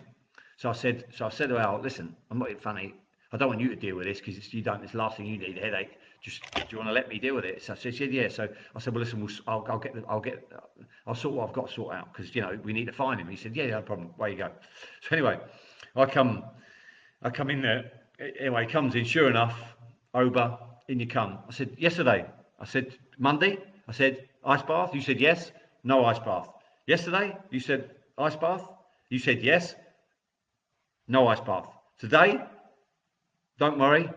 So I said to Al, listen, I'm not being funny. I don't want you to deal with this, because it's the last thing you need, a headache. Just, do you want to let me deal with it? So she said, yeah. So I said, well, listen, I'll sort what I've got to sort out, because we need to find him. He said, yeah, no problem. Away you go. So anyway, I come in there. Anyway, he comes in. Sure enough, Oba, in you come. I said, yesterday. I said, Monday. I said, ice bath. You said yes. No ice bath. Yesterday, you said ice bath. You said yes. No ice bath. Today, don't worry.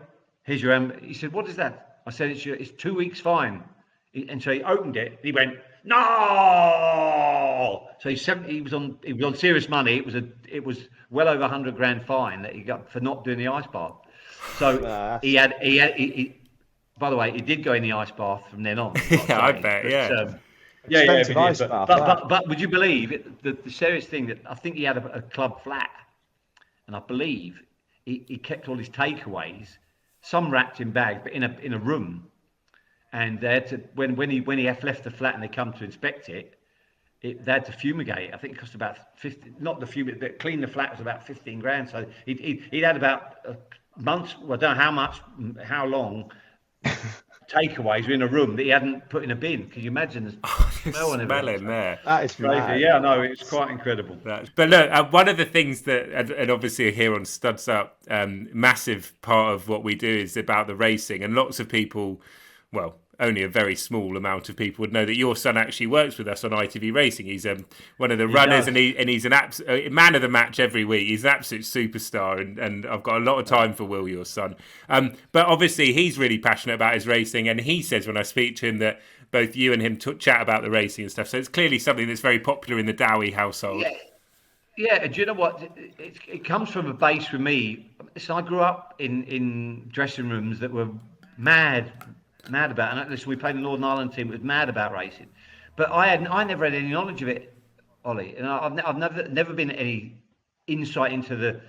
Here's your He said, what is that? I said, it's 2 weeks fine. And so he opened it. He went, no. So he was on serious money. It was well over 100 grand fine that he got for not doing the ice bath. So he by the way, he did go in the ice bath from then on. Yeah, I bet. But would you believe it, the serious thing that I think he had a club flat, and I believe he kept all his takeaways, some wrapped in bags, but in a room. And they had to, when he had left the flat and they come to inspect it, they had to fumigate. I think it cost about 50. Not the fumigate, but clean the flat was about 15 grand. So he'd had about months. Well, I don't know how long. Takeaways were in a room that he hadn't put in a bin. Can you imagine the smell and everything? Smelling there. That is crazy. Mad. Yeah, no, it's quite incredible. But look, one of the things that, and obviously here on Studs Up, massive part of what we do is about the racing, and lots of people, well, only a very small amount of people would know that your son actually works with us on ITV Racing. He's one of the runners, and he's an absolute man of the match every week. He's an absolute superstar, and I've got a lot of time for Will, your son. But obviously he's really passionate about his racing, and he says when I speak to him that both you and him chat about the racing and stuff. So it's clearly something that's very popular in the Dowie household. Yeah. Do you know what? It comes from a base with me. So I grew up in dressing rooms that were mad about, and listen, we played the Northern Ireland team that was mad about racing, but I never had any knowledge of it, Ollie, and I've never been any insight into the,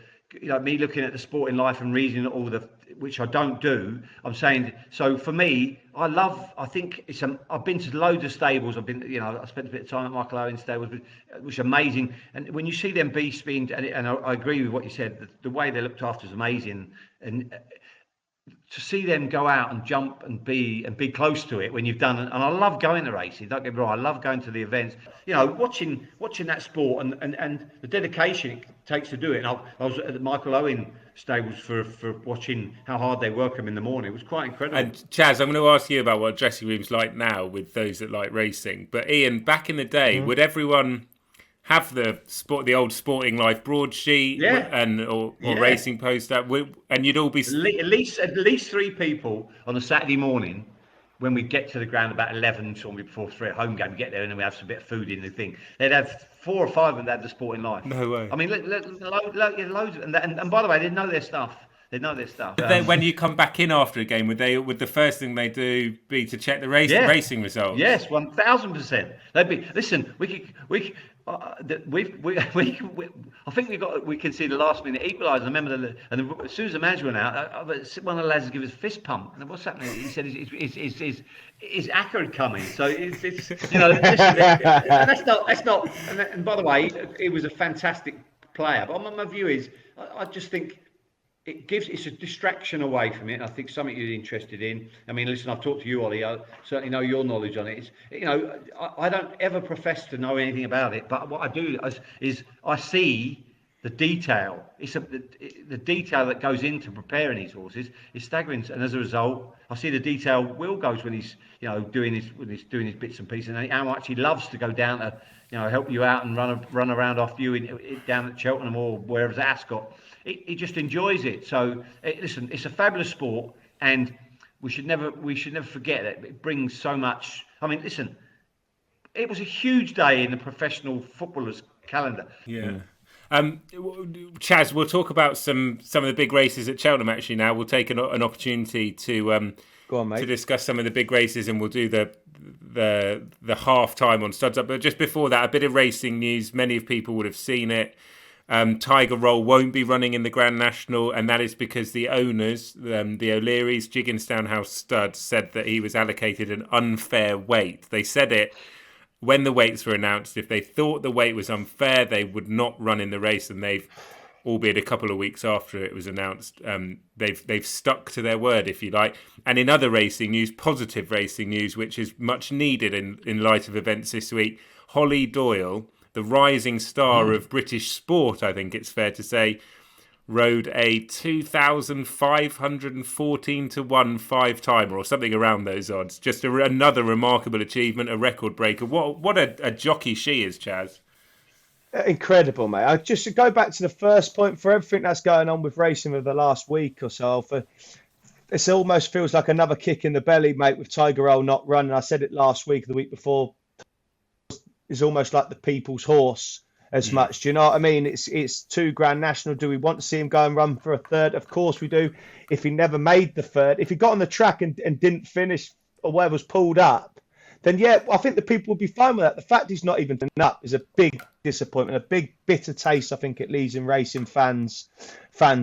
me looking at the sporting life and reading all the, which I don't do. I'm saying, so for me, I think I've been to loads of stables. I've been, I spent a bit of time at Michael Owen's stables, which is amazing. And when you see them beasts being, and I agree with what you said, the way they're looked after is amazing. And to see them go out and jump and be close to it when you've done it. And I love going to races, don't get me wrong, I love going to the events, watching that sport and the dedication it takes to do it. And I was at the Michael Owen stables for watching how hard they work them in the morning. It was quite incredible. And Chaz, I'm going to ask you about what dressing room's like now with those that like racing. But Iain, back in the day, would everyone have the old Sporting Life broadsheet or racing poster, and you'd all be at least 3 people on a Saturday morning when we get to the ground about 11, shortly before 3 at home game. We get there and then we have some bit of food in the thing. They'd have 4 or 5 of them that had the Sporting Life. No way. I mean, loads of them. And by the way, they know their stuff. They know their stuff. But then when you come back in after a game, would the first thing they do be to check the racing results? Yes, 1,000%. They'd be. Listen, I think we can see the last minute equaliser. I remember as soon as the manager went out, one of the lads would give us a fist pump. And what's happening? He said his Acker had come in. So it's that's not. And by the way, he was a fantastic player. But my view is, I just think it's a distraction away from it. And I think something you're interested in. I mean, listen, I've talked to you, Ollie. I certainly know your knowledge on it. I don't ever profess to know anything about it, but what I do is I see the detail. The detail that goes into preparing these horses is staggering, and as a result, I see the detail Will goes when he's doing his bits and pieces, and how much he loves to go down to help you out and run around after you down at Cheltenham or wherever's at Ascot. He just enjoys it. So listen, it's a fabulous sport, and we should never forget that it brings so much. I mean, listen, it was a huge day in the professional footballers' calendar. Yeah. Chaz, we'll talk about some of the big races at Cheltenham. Actually, now we'll take an opportunity to go on, mate, to discuss some of the big races, and we'll do the half time on Studs Up. But just before that, a bit of racing news. Many of people would have seen it. Tiger Roll won't be running in the Grand National, and that is because the owners, the O'Learys, Jigginstown House Stud, said that he was allocated an unfair weight. They said it when the weights were announced. If they thought the weight was unfair, they would not run in the race, and they've, albeit a couple of weeks after it was announced, they've stuck to their word, if you like. And in other racing news, positive racing news, which is much needed in light of events this week, Holly Doyle, the rising star of British sport, I think it's fair to say, rode a 2,514 to 1 5-timer or something around those odds. Just another remarkable achievement, a record breaker. What a jockey she is, Chaz. Incredible, mate. I just to go back to the first point, for everything that's going on with racing over the last week or so, this almost feels like another kick in the belly, mate, with Tiger Roll not running. I said it last week, the week before. Is almost like the people's horse as much. Do you know what I mean? It's 2 Grand National. Do we want to see him go and run for a third? Of course we do. If he never made the third, if he got on the track and didn't finish or whatever was pulled up, then yeah, I think the people would be fine with that. The fact he's not even done up is a big disappointment, a big bitter taste. I think it leaves in racing fans'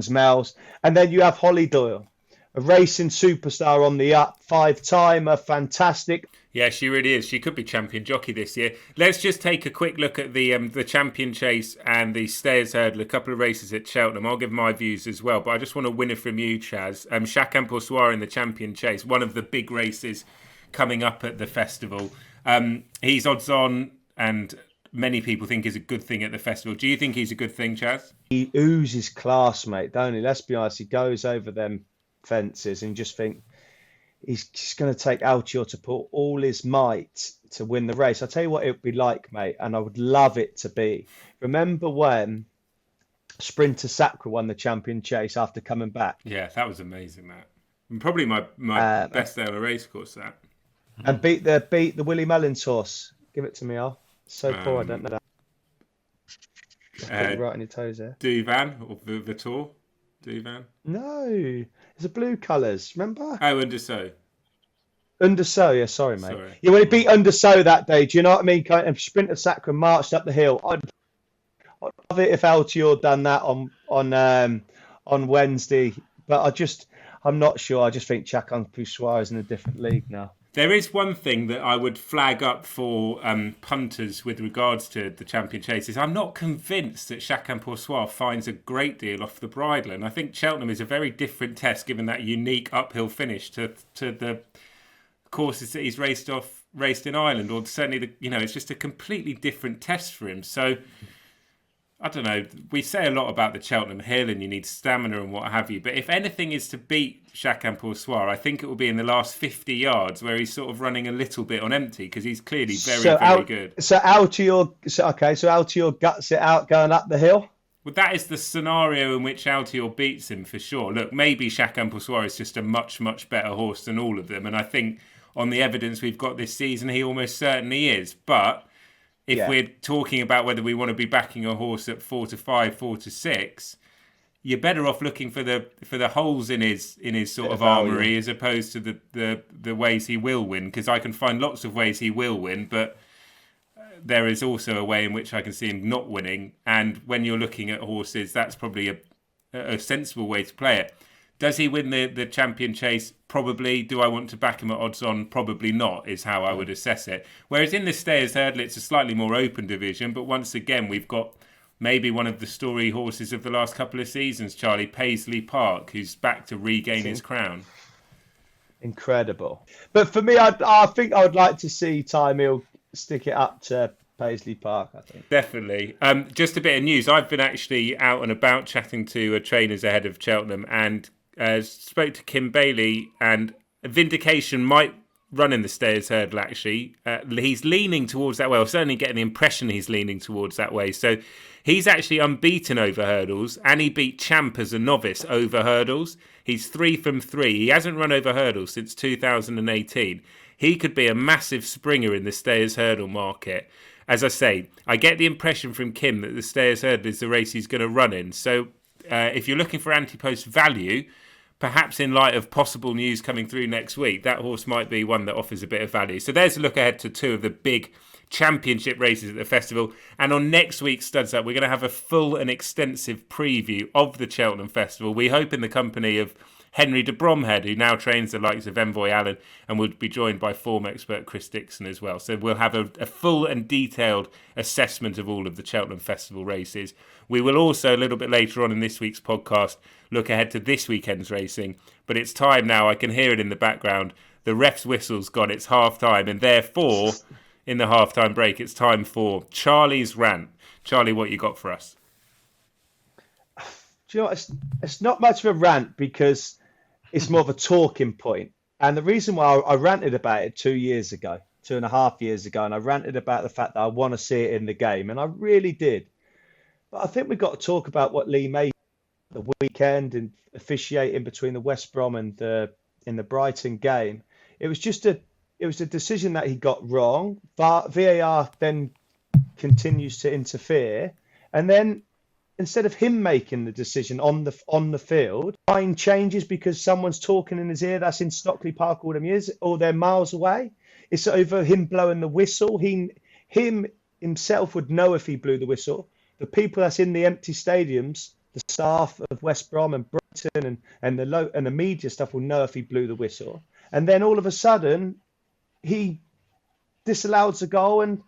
mouths. And then you have Holly Doyle, a racing superstar on the up, 5-timer, fantastic. Yeah, she really is. She could be champion jockey this year. Let's just take a quick look at the champion chase and the Stayers Hurdle, a couple of races at Cheltenham. I'll give my views as well, but I just want to win it from you, Chaz. Chacun Pour Soi in the champion chase, one of the big races coming up at the festival. He's odds on, and many people think is a good thing at the festival. Do you think he's a good thing, Chaz? He oozes class, mate, don't he? Let's be honest. He goes over them fences and just think, he's just going to take Altior to put all his might to win the race. I'll tell you what it would be like, mate, and I would love it to be. Remember when Sprinter Sacra won the champion chase after coming back? Yeah, that was amazing, that. And probably my best day on a race course, that. And beat the Willie Mullins horse. Give it to me, Al. So poor, I don't know that. Right on your toes there. Duvan or Vitor? Duvan? No. It's the blue colours, remember? Oh, Underso, yeah, sorry, mate. Sorry. Yeah, when he beat Underso that day, do you know what I mean? Kind of Sprinter Sacra marched up the hill. I'd love it if Altior done that on Wednesday, but I'm not sure. I just think Chacun Pour Soi is in a different league now. There is one thing that I would flag up for punters with regards to the champion chases. I'm not convinced that Chacun Pour Soi finds a great deal off the bridle, and I think Cheltenham is a very different test given that unique uphill finish to the courses that he's raced in Ireland, or certainly it's just a completely different test for him. So I don't know. We say a lot about the Cheltenham Hill and you need stamina and what have you. But if anything is to beat Chacun Pour Soi, I think it will be in the last 50 yards where he's sort of running a little bit on empty because he's clearly very good. So out to your guts it out going up the hill? Well, that is the scenario in which Altior beats him for sure. Look, maybe Chacun Pour Soi is just a much, much better horse than all of them. And I think on the evidence we've got this season, he almost certainly is. But if we're talking about whether we want to be backing a horse at 4 to 5, 4 to 6, you're better off looking for the holes in his sort of armoury as opposed to the ways he will win. Because I can find lots of ways he will win, but there is also a way in which I can see him not winning. And when you're looking at horses, that's probably a sensible way to play it. Does he win the champion chase? Probably. Do I want to back him at odds on? Probably not, is how I would assess it. Whereas in the Stayers Hurdle, it's a slightly more open division. But once again, we've got maybe one of the story horses of the last couple of seasons, Charlie, Paisley Park, who's back to regain his crown. Incredible. But for me, I think I would like to see Ty Mill stick it up to Paisley Park, I think. Definitely. Just a bit of news. I've been actually out and about chatting to trainers ahead of Cheltenham and spoke to Kim Bailey, and Vindication might run in the Stayers Hurdle, actually. He's leaning towards that way, or certainly getting the impression he's leaning towards that way. So he's actually unbeaten over hurdles, and he beat Champ as a novice over hurdles. He's 3 from 3. He hasn't run over hurdles since 2018. He could be a massive springer in the Stayers Hurdle market. As I say, I get the impression from Kim that the Stayers Hurdle is the race he's going to run in. So if you're looking for anti-post value, perhaps in light of possible news coming through next week, that horse might be one that offers a bit of value. So there's a look ahead to 2 of the big championship races at the festival. And on next week's Studs Up, we're going to have a full and extensive preview of the Cheltenham Festival. We hope in the company of Henry de Bromhead, who now trains the likes of Envoy Allen, and will be joined by form expert Chris Dixon as well. So we'll have a full and detailed assessment of all of the Cheltenham Festival races. We will also, a little bit later on in this week's podcast, look ahead to this weekend's racing. But it's time now, I can hear it in the background, the ref's whistle's gone, it's half-time, and therefore, in the half-time break, it's time for Charlie's Rant. Charlie, what you got for us? Do you know what? It's not much of a rant because it's more of a talking point. And the reason why I ranted about it 2.5 years ago, and I ranted about the fact that I want to see it in the game, and I really did. But I think we've got to talk about what Lee made the weekend and officiating between the West Brom and in the Brighton game. It was a decision that he got wrong. VAR then continues to interfere, and then instead of him making the decision on the field, line changes because someone's talking in his ear. That's in Stockley Park all them years, or they're miles away. It's over him blowing the whistle. Him himself would know if he blew the whistle. The people that's in the empty stadiums, the staff of West Brom and Brighton and the media stuff will know if he blew the whistle. And then all of a sudden, he disallows the goal, and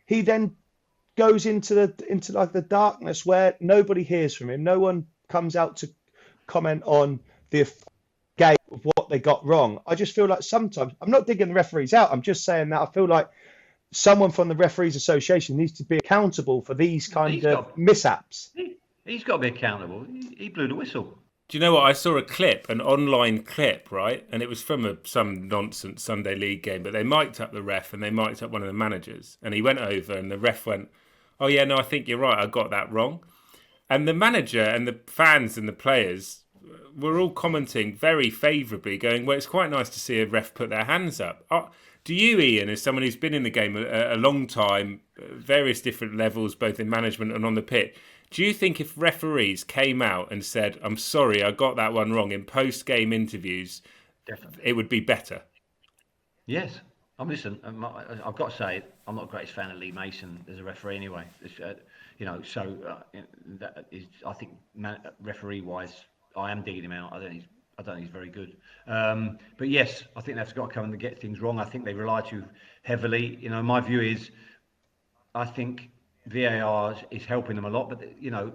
he then goes into like the darkness where nobody hears from him. No one comes out to comment on the game of what they got wrong. I just feel like sometimes, I'm not digging the referees out. I'm just saying that I feel like someone from the Referees Association needs to be accountable for these kind of mishaps. He's got to be accountable. He blew the whistle. Do you know what? I saw a clip, an online clip, right? And it was from some nonsense Sunday League game, but they mic'd up the ref and they mic'd up one of the managers. And he went over and the ref went, "Oh yeah, no, I think you're right. I got that wrong." And the manager and the fans and the players were all commenting very favourably, going, "Well, it's quite nice to see a ref put their hands up." Do you, Ian, as someone who's been in the game a long time, various different levels, both in management and on the pitch, do you think if referees came out and said, "I'm sorry, I got that one wrong," in post-game interviews, definitely, it would be better? Yes. Listen, I've got to say, I'm not the greatest fan of Lee Mason as a referee anyway. That is, I think referee-wise, I am digging him out. I don't think I don't think he's very good. But yes, I think they've got to come and get things wrong. I think they rely too heavily. You know, my view is, I think VAR is helping them a lot. But you know,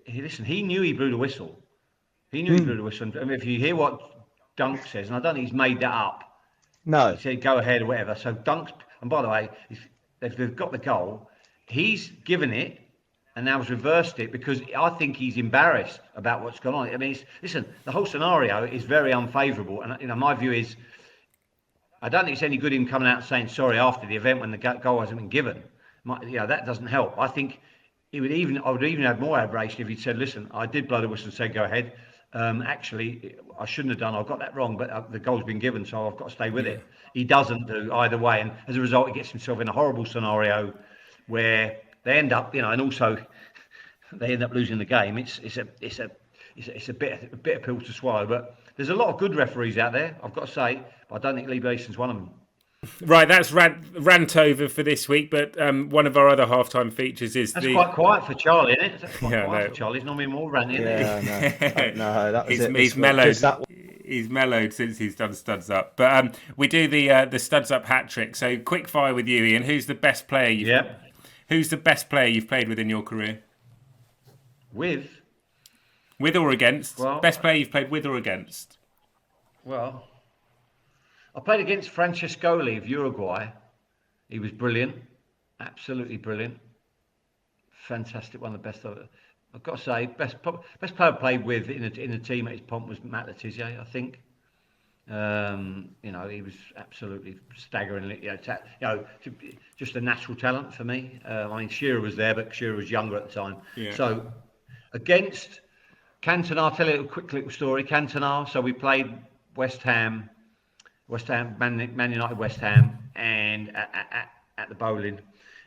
listen, he knew he blew the whistle. He knew he blew the whistle. And if you hear what Dunk says, and I don't think he's made that up. No. He said, "Go ahead" or whatever. So Dunk's, and by the way, if they've got the goal, he's given it. And now has reversed it because I think he's embarrassed about what's gone on. I mean, listen, the whole scenario is very unfavourable. And, you know, my view is, I don't think it's any good him coming out and saying sorry after the event when the goal hasn't been given. You know, that doesn't help. I think I would even have more aberration if he'd said, listen, I did blow the whistle and said, go ahead. Actually, I shouldn't have done. I got that wrong, but the goal's been given, so I've got to stay with it. He doesn't do either way. And as a result, he gets himself in a horrible scenario where they end up, you know, and also they end up losing the game. It's a bit of pill to swallow. But there's a lot of good referees out there, I've got to say. But I don't think Lee Bason's one of them. Right, that's rant over for this week. But one of our other halftime features is that's quite quiet for Charlie, isn't it? That's quite quiet for Charlie. He's normally more ranting. No, that was it. He's mellowed. He's mellowed since he's done Studs Up. But we do the Studs Up hat trick. So quick fire with you, Ian. Who's the best player Who's the best player you've played with in your career? With or against? Well, best player you've played with or against? Well, I played against Francescoli of Uruguay. He was brilliant, absolutely brilliant, fantastic. One of the best. I've got to say, best player I played with in a team at his pomp was Matt Letizia, I think. You know, he was absolutely staggeringly, just a natural talent for me. I mean, Shearer was there, but Shearer was younger at the time. Yeah. So against Cantona, I'll tell you a quick little story. Cantona, so we played West Ham, Man United, West Ham, and at the bowling,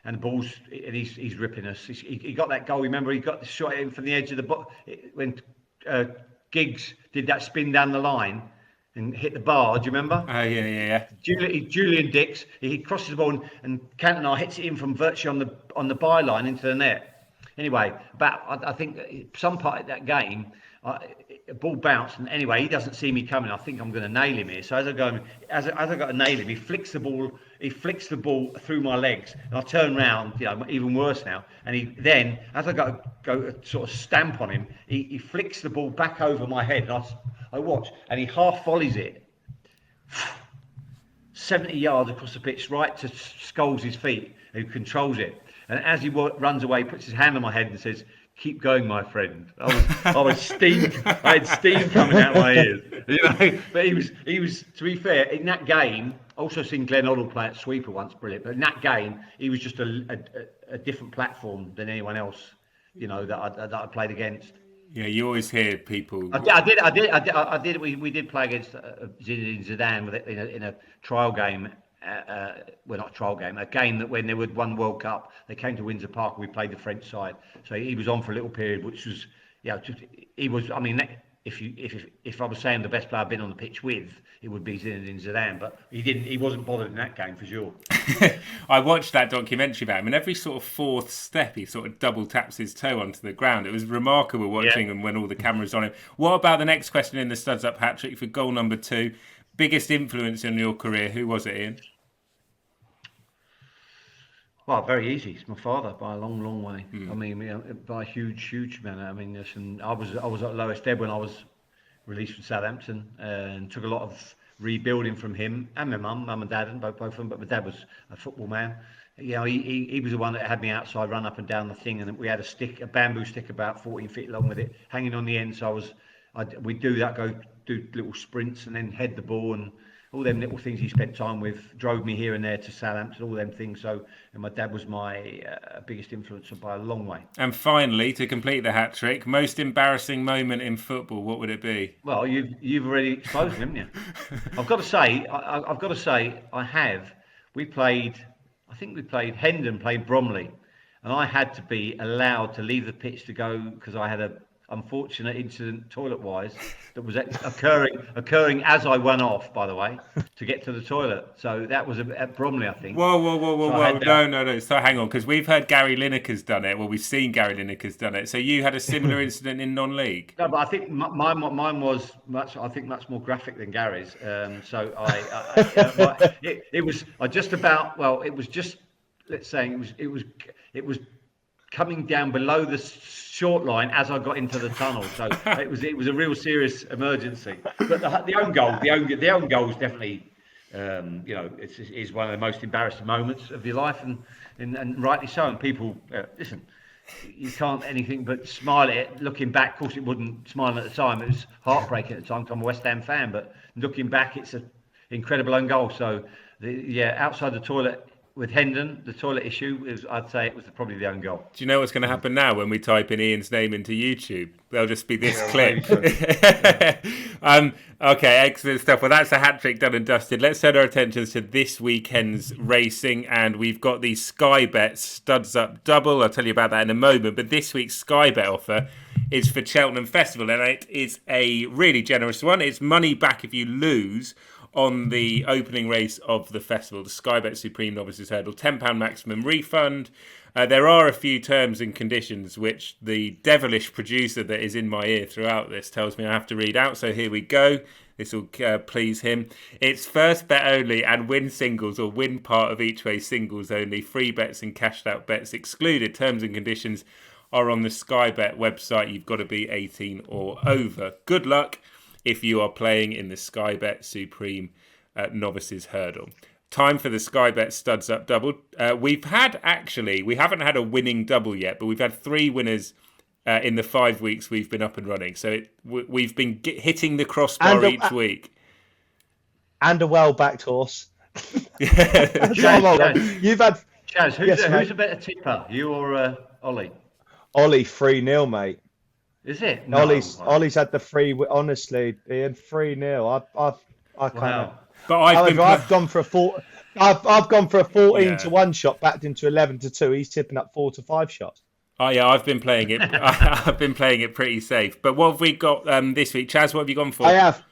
and the ball's, and he's ripping us. He got that goal. Remember, he got the shot in from the edge of the box when Giggs did that spin down the line and hit the bar. Do you remember? Oh, yeah. Julian Dix, he crosses the ball and Cantona hits it in from virtually on the byline into the net. Anyway, I think some part of that game, a ball bounced, and anyway, he doesn't see me coming. I think I'm going to nail him here. So as I got to nail him, he flicks the ball through my legs, and I turn round, you know, even worse now. And he then, as I go sort of stamp on him, he flicks the ball back over my head, and I watch, and he half volleys it 70 yards across the pitch, right to Scholes' feet, who controls it. And as he runs away, he puts his hand on my head and says, "Keep going, my friend." I was steamed. I had steam coming out of my ears. You know, but he was. To be fair, in that game, also seen Glenn Hoddle play at sweeper once, brilliant. But in that game, he was just a different platform than anyone else, you know, that I played against. Yeah, you always hear people. I did. We did play against Zinedine Zidane in a trial game. Well, not a trial game, a game that when they would won World Cup, they came to Windsor Park and we played the French side. So he was on for a little period, which was, he was. I mean, if I was saying the best player I've been on the pitch with, it would be Zinedine Zidane. But he wasn't bothered in that game for sure. I watched that documentary about him, and every sort of fourth step, he sort of double taps his toe onto the ground. It was remarkable watching him when all the cameras on him. What about the next question in the Studs Up hat trick for goal number 2? Biggest influence in your career? Who was it, Ian? Well, very easy. It's my father by a long, long way. I mean, by a huge, huge manner. I mean, listen, I was at lowest ebb when I was released from Southampton, and took a lot of rebuilding from him and my mum and dad, and both of them. But my dad was a football man. You know, he was the one that had me outside, run up and down the thing, and we had a bamboo stick about 14 feet long with it hanging on the end. So we'd do that, go do little sprints and then head the ball, and all them little things he spent time with, drove me here and there to Southampton, all them things. So, and my dad was my biggest influencer by a long way. And finally, to complete the hat trick, most embarrassing moment in football, what would it be? Well, you've already exposed him, haven't you? I've got to say, we played Hendon played Bromley, and I had to be allowed to leave the pitch to go because I had a unfortunate incident toilet-wise that was occurring as I went off, by the way, to get to the toilet. So that was at Bromley, I think. Whoa. No. So hang on, because we've heard Gary Lineker's done it. Well, we've seen Gary Lineker's done it. So you had a similar incident in non-league? No, but I think mine was much more graphic than Gary's. So it was coming down below the short line as I got into the tunnel. So it was a real serious emergency. But the own goal is definitely, is one of the most embarrassing moments of your life, and rightly so. And people, listen, you can't anything but smile at it. Looking back, of course, it wouldn't smile at the time. It was heartbreaking at the time because I'm a West Ham fan. But looking back, it's an incredible own goal. So, outside the toilet with Hendon, the toilet issue, I'd say it was probably the own goal. Do you know what's going to happen now when we type in Iain's name into YouTube? There'll just be this clip. Okay, excellent stuff. Well, that's a hat-trick done and dusted. Let's turn our attentions to this weekend's racing, and we've got the Sky Bet Studs Up Double. I'll tell you about that in a moment, but this week's Sky Bet offer is for Cheltenham Festival, and it is a really generous one. It's money back if you lose on the opening race of the festival, the Sky Bet Supreme Novices Hurdle, £10 maximum refund. There are a few terms and conditions which the devilish producer that is in my ear throughout this tells me I have to read out, so here we go. This will please him. It's first bet only and win singles or win part of each way singles only. Free bets and cashed out bets excluded. Terms and conditions are on the Sky Bet website. You've got to be 18 or over. Good luck if you are playing in the Sky Bet Supreme Novices Hurdle. Time for the Sky Bet Studs Up Double. We haven't had a winning double yet, but we've had 3 winners in the 5 weeks we've been up and running. So we've been hitting the crossbar each week. And a well-backed horse. Chaz, You've had... Chaz, who's a better tipper, you or Ollie? Ollie 3-0, mate. Is it? No. Ollie's had the 3. Honestly, Iain, 3-0. I can't. Wow. But I've gone for a 4. I've gone for a 14 to 1 shot, backed into 11 to 2. He's tipping up 4 to 5 shots. Oh yeah, I've been playing it. I've been playing it pretty safe. But what have we got this week, Chaz? What have you gone for? I have.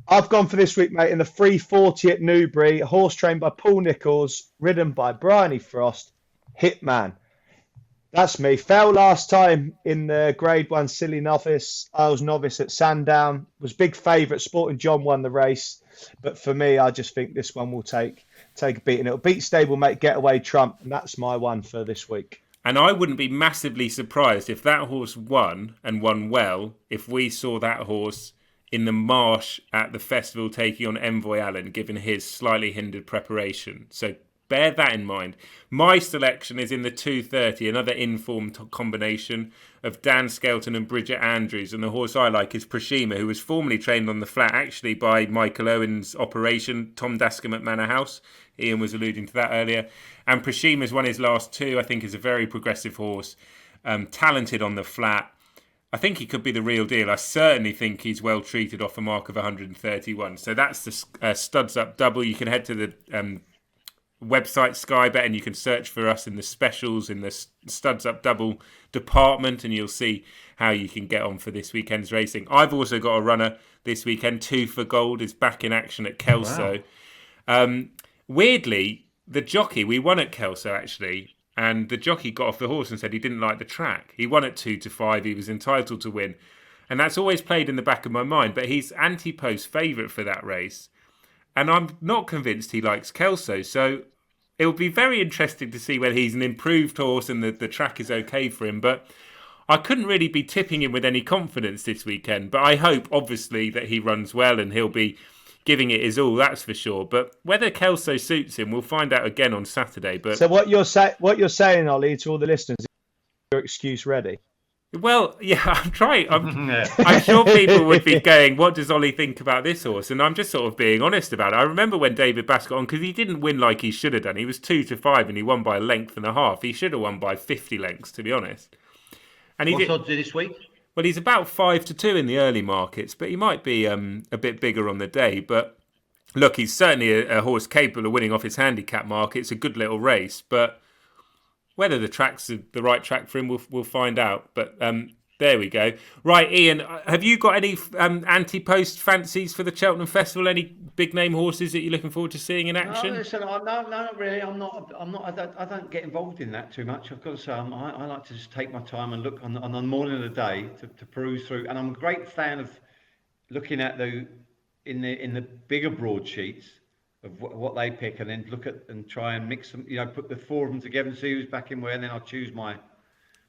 I've gone for this week, mate, in the 340 at Newbury, a horse trained by Paul Nicholls, ridden by Bryony Frost, Hitman. That's me. Fell last time in the Grade 1 Silly Novice. I was novice at Sandown. Was big favourite. Sporting John won the race. But for me, I just think this one will take a beating. It'll beat Stablemate Getaway Trump. And that's my one for this week. And I wouldn't be massively surprised if that horse won and won well, if we saw that horse in the marsh at the festival taking on Envoy Allen, given his slightly hindered preparation. So bear that in mind. My selection is in the 230, another informed combination of Dan Skelton and Bridget Andrews. And the horse I like is Prashima, who was formerly trained on the flat, actually, by Michael Owen's operation, Tom Dascombe at Manor House. Iain was alluding to that earlier. And Prashima's won his last 2. I think is a very progressive horse, talented on the flat. I think he could be the real deal. I certainly think he's well treated off a mark of 131. So that's the Studs Up Double. You can head to the website Sky Bet and you can search for us in the specials in the Studs Up Double department, and you'll see how you can get on for this weekend's racing. I've also got a runner this weekend. 2 for Gold is back in action at Kelso. Wow. Weirdly, the jockey, we won at Kelso actually, and the jockey got off the horse and said he didn't like the track. He won at 2 to 5. He was entitled to win, and that's always played in the back of my mind. But he's anti-post favourite for that race, and I'm not convinced he likes Kelso. So it will be very interesting to see whether he's an improved horse and the track is okay for him. But I couldn't really be tipping him with any confidence this weekend. But I hope, obviously, that he runs well and he'll be giving it his all, that's for sure. But whether Kelso suits him, we'll find out again on Saturday. But so what you're saying, Ollie, to all the listeners, is your excuse ready? Well, yeah, I'm trying. I'm sure people would be going, what does Ollie think about this horse? And I'm just sort of being honest about it. I remember when David Bass got on, because he didn't win like he should have done. He was 2 to 5 and he won by a length and a half. He should have won by 50 lengths, to be honest. And What's odds this week? Well, he's about 5 to 2 in the early markets, but he might be a bit bigger on the day. But look, he's certainly a horse capable of winning off his handicap mark. It's a good little race, but whether the track's the right track for him, we'll find out. But There we go. Right, Ian, have you got any anti-post fancies for the Cheltenham Festival? Any big name horses that you're looking forward to seeing in action? No, listen, no, not really. I'm not. I don't get involved in that too much. I've got to say, I like to just take my time and look on the morning of the day to peruse through. And I'm a great fan of looking at in the bigger broadsheets of what they pick, and then look at and try and mix them. Put the four of them together and see who's back in where, and then I'll choose my.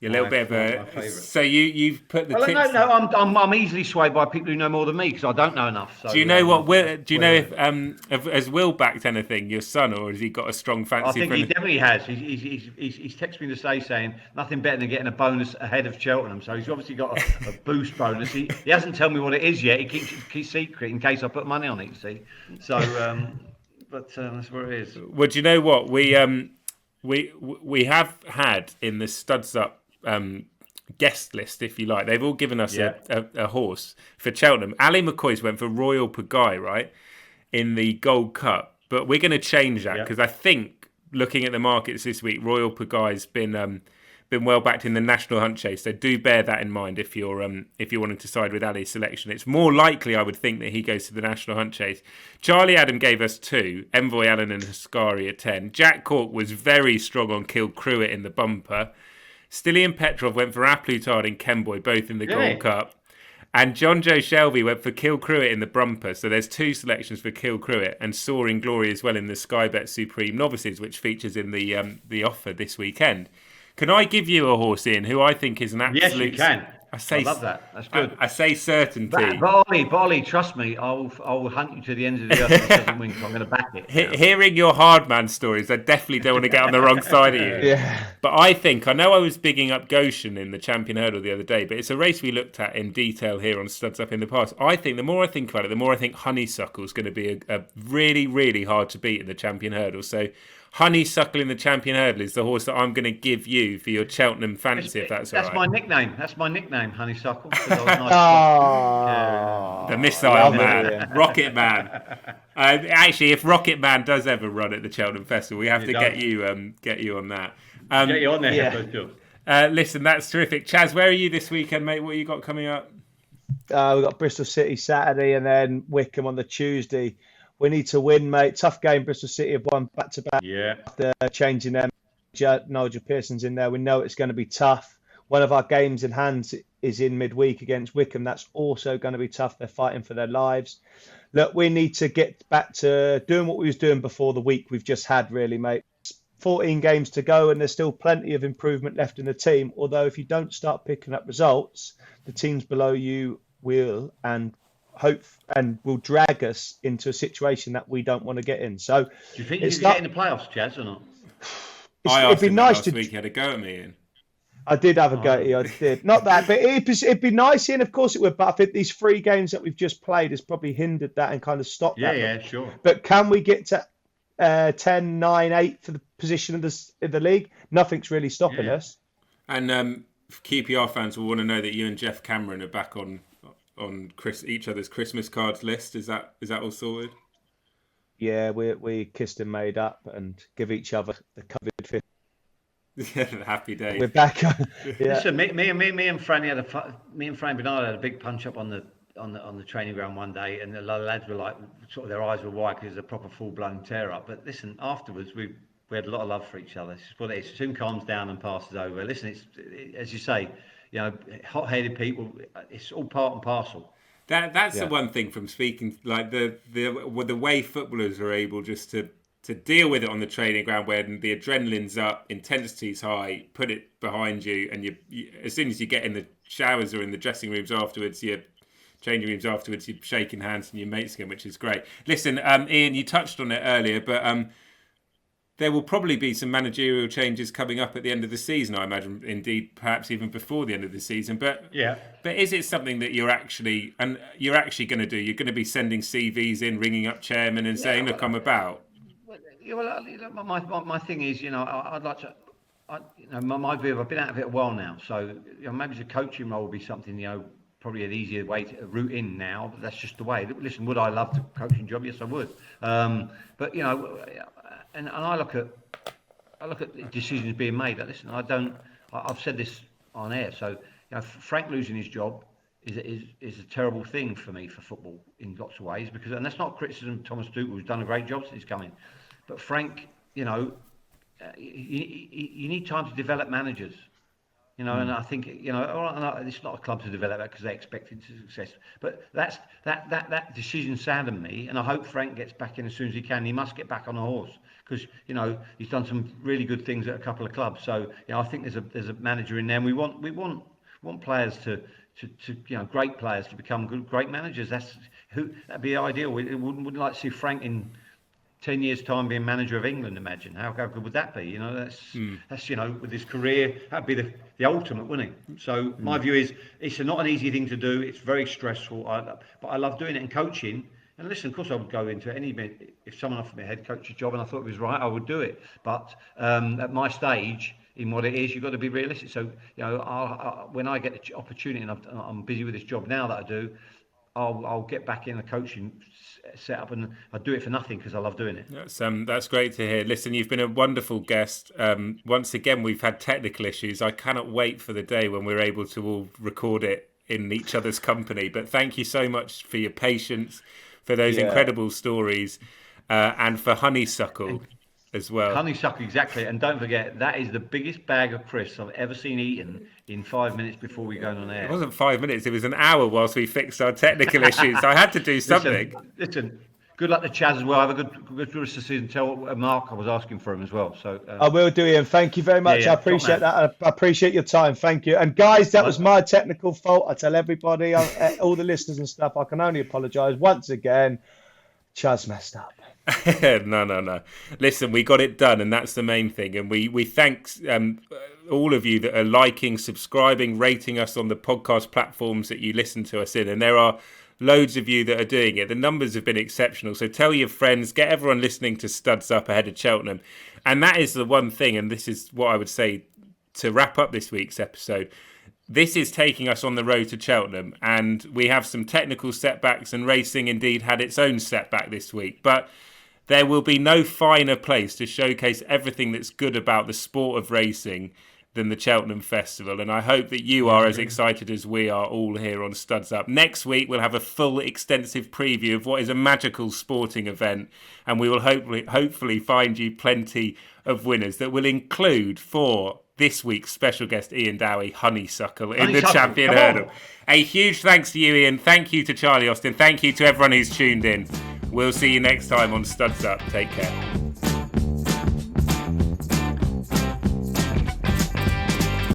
A little bit of a. So you've put the. Well, tips... no, I'm easily swayed by people who know more than me because I don't know enough. So, do you know what? Do you know if has Will backed anything, your son, or has he got a strong fancy? I think he definitely has. He's texted me today saying nothing better than getting a bonus ahead of Cheltenham. So he's obviously got a boost bonus. He hasn't told me what it is yet. He keeps secret in case I put money on it. You see, so but that's where it is. Well, do you know what we have had in the Studs Up guest list, if you like. They've all given us a horse for Cheltenham. Ali McCoy's went for Royal Pagaille, right, in the Gold Cup. But we're going to change that because I think, looking at the markets this week, Royal Pagaille's been well backed in the National Hunt Chase. So do bear that in mind if you're wanting to side with Ali's selection. It's more likely, I would think, that he goes to the National Hunt Chase. Charlie Adam gave us 2. Envoy Allen and Haskari at 10. Jack Cork was very strong on Kilcruit in the bumper. Stillian Petrov went for Aplutard and Kemboy, both in the Gold Cup. And John Joe Shelby went for Kilcruit in the bumper. So there's 2 selections for Kilcruit, and Soaring Glory as well in the Sky Bet Supreme Novices, which features in the offer this weekend. Can I give you a horse, Ian, who I think is an absolute... Yes, you can. I love that. That's good. I say certainty. But Ollie, trust me, I will hunt you to the end of the earth if it doesn't win, so I'm going to back it. Hearing your hard man stories, I definitely don't want to get on the wrong side of you. Yeah. But I know I was bigging up Goshen in the Champion Hurdle the other day, but it's a race we looked at in detail here on Studs Up in the past. I think the more I think about it, the more I think Honeysuckle is going to be a really, really hard to beat in the Champion Hurdle. So Honeysuckle in the Champion Hurdle is the horse that I'm going to give you for your Cheltenham fancy, if that's all right. That's my nickname, Honeysuckle. The Missile Man, Rocket Man. Actually, if Rocket Man does ever run at the Cheltenham Festival, we have to get you on that. Get you on there. Listen, that's terrific. Chaz, where are you this weekend, mate? What you got coming up? We've got Bristol City Saturday and then Wickham on the Tuesday. We need to win, mate. Tough game. Bristol City have won back-to-back after changing their manager. Nigel Pearson's in there. We know it's going to be tough. One of our games in hand is in midweek against Wickham. That's also going to be tough. They're fighting for their lives. Look, we need to get back to doing what we was doing before the week we've just had, really, mate. 14 games to go, and there's still plenty of improvement left in the team. Although if you don't start picking up results, the teams below you will will drag us into a situation that we don't want to get in. So, do you think you can get in the playoffs, Chaz, or not? I asked him last week. He had a go at me, Ian. I did have a go at you. I did. Not that, but it'd be nice, Ian. Of course it would. But I think these 3 games that we've just played has probably hindered that and kind of stopped that. Yeah, sure. But can we get to 10, 9, 8 for the position of the league? Nothing's really stopping us. And QPR fans will want to know that you and Jeff Cameron are back on each other's Christmas cards list. Is that all sorted? Yeah, we kissed and made up and give each other the COVID fist. Yeah, the happy days. We're back. Listen, me and Fran Bernard had a big punch up on the training ground one day, and the lads were like, sort of their eyes were wide because it was a proper full blown tear up. But listen, afterwards we had a lot of love for each other. It's what it is. It soon calms down and passes over. Listen, it's as you say. Hot-headed people. It's all part and parcel. That's the one thing from speaking, like the way footballers are able just to deal with it on the training ground when the adrenaline's up, intensity's high, put it behind you, and you as soon as you get in the showers or in the dressing rooms afterwards, you're changing rooms afterwards, you're shaking hands and your mates again, which is great. Listen, Ian, you touched on it earlier, but there will probably be some managerial changes coming up at the end of the season, I imagine, indeed, perhaps even before the end of the season. But is it something that you're actually going to do? You're going to be sending CVs in, ringing up chairmen and saying, look, I'm about. Well, my thing is, I'd like to, my view, I've been out of it a while now. So, maybe the coaching role will be something, probably an easier way to route in now. But that's just the way. Listen, would I love the coaching job? Yes, I would. But, and I look at decisions being made. Listen, I've said this on air, so Frank losing his job is a terrible thing for me for football in lots of ways, and that's not criticism of Thomas Tuchel, who's done a great job since he's come in, but Frank, you need time to develop managers. And I think it's not a club to develop that because they expect it to success. But that decision saddened me, and I hope Frank gets back in as soon as he can. He must get back on the horse because he's done some really good things at a couple of clubs. So I think there's a manager in there, and we want players to great players to become great managers. That'd be ideal. We wouldn't like to see Frank in 10 years' time being manager of England. Imagine how good would that be? That's with his career, that'd be the ultimate, wouldn't it? So my view is it's not an easy thing to do. It's very stressful, but I love doing it. And coaching. And listen, of course, I would go into if someone offered me a head coach's job and I thought it was right, I would do it. But at my stage, in what it is, you've got to be realistic. So when I get the opportunity, and I'm busy with this job now that I do, I'll get back in the coaching setup, and I do it for nothing because I love doing it. That's great to hear. Listen, you've been a wonderful guest. Once again, we've had technical issues. I cannot wait for the day when we're able to all record it in each other's company. But thank you so much for your patience, for those incredible stories, and for honeysuckle as well. Honeysuckle, exactly. And don't forget, that is the biggest bag of crisps I've ever seen eaten in 5 minutes before we go on air. It wasn't 5 minutes, it was an hour whilst we fixed our technical issues. I had to do something. Listen, good luck to Chaz as well. Have a good rest of the season. Tell Mark I was asking for him as well. So I will do, Iain. Thank you very much. I appreciate that. I appreciate your time. Thank you. And guys, that was my technical fault. I tell everybody, all the listeners and stuff, I can only apologise once again. Chaz messed up. No. Listen, we got it done, and that's the main thing. And we thank all of you that are liking, subscribing, rating us on the podcast platforms that you listen to us in. And there are loads of you that are doing it. The numbers have been exceptional. So tell your friends, get everyone listening to Studs Up ahead of Cheltenham. And that is the one thing, and this is what I would say to wrap up this week's episode. This is taking us on the road to Cheltenham, and we have some technical setbacks, and racing indeed had its own setback this week. But there will be no finer place to showcase everything that's good about the sport of racing than the Cheltenham Festival. And I hope that you are as excited as we are all here on Studs Up. Next week, we'll have a full, extensive preview of what is a magical sporting event. And we will hopefully find you plenty of winners that will include, for this week's special guest, Iain Dowie, honeysuckle in the champion hurdle. A huge thanks to you, Iain. Thank you to Charlie Austin. Thank you to everyone who's tuned in. We'll see you next time on Studs Up. Take care.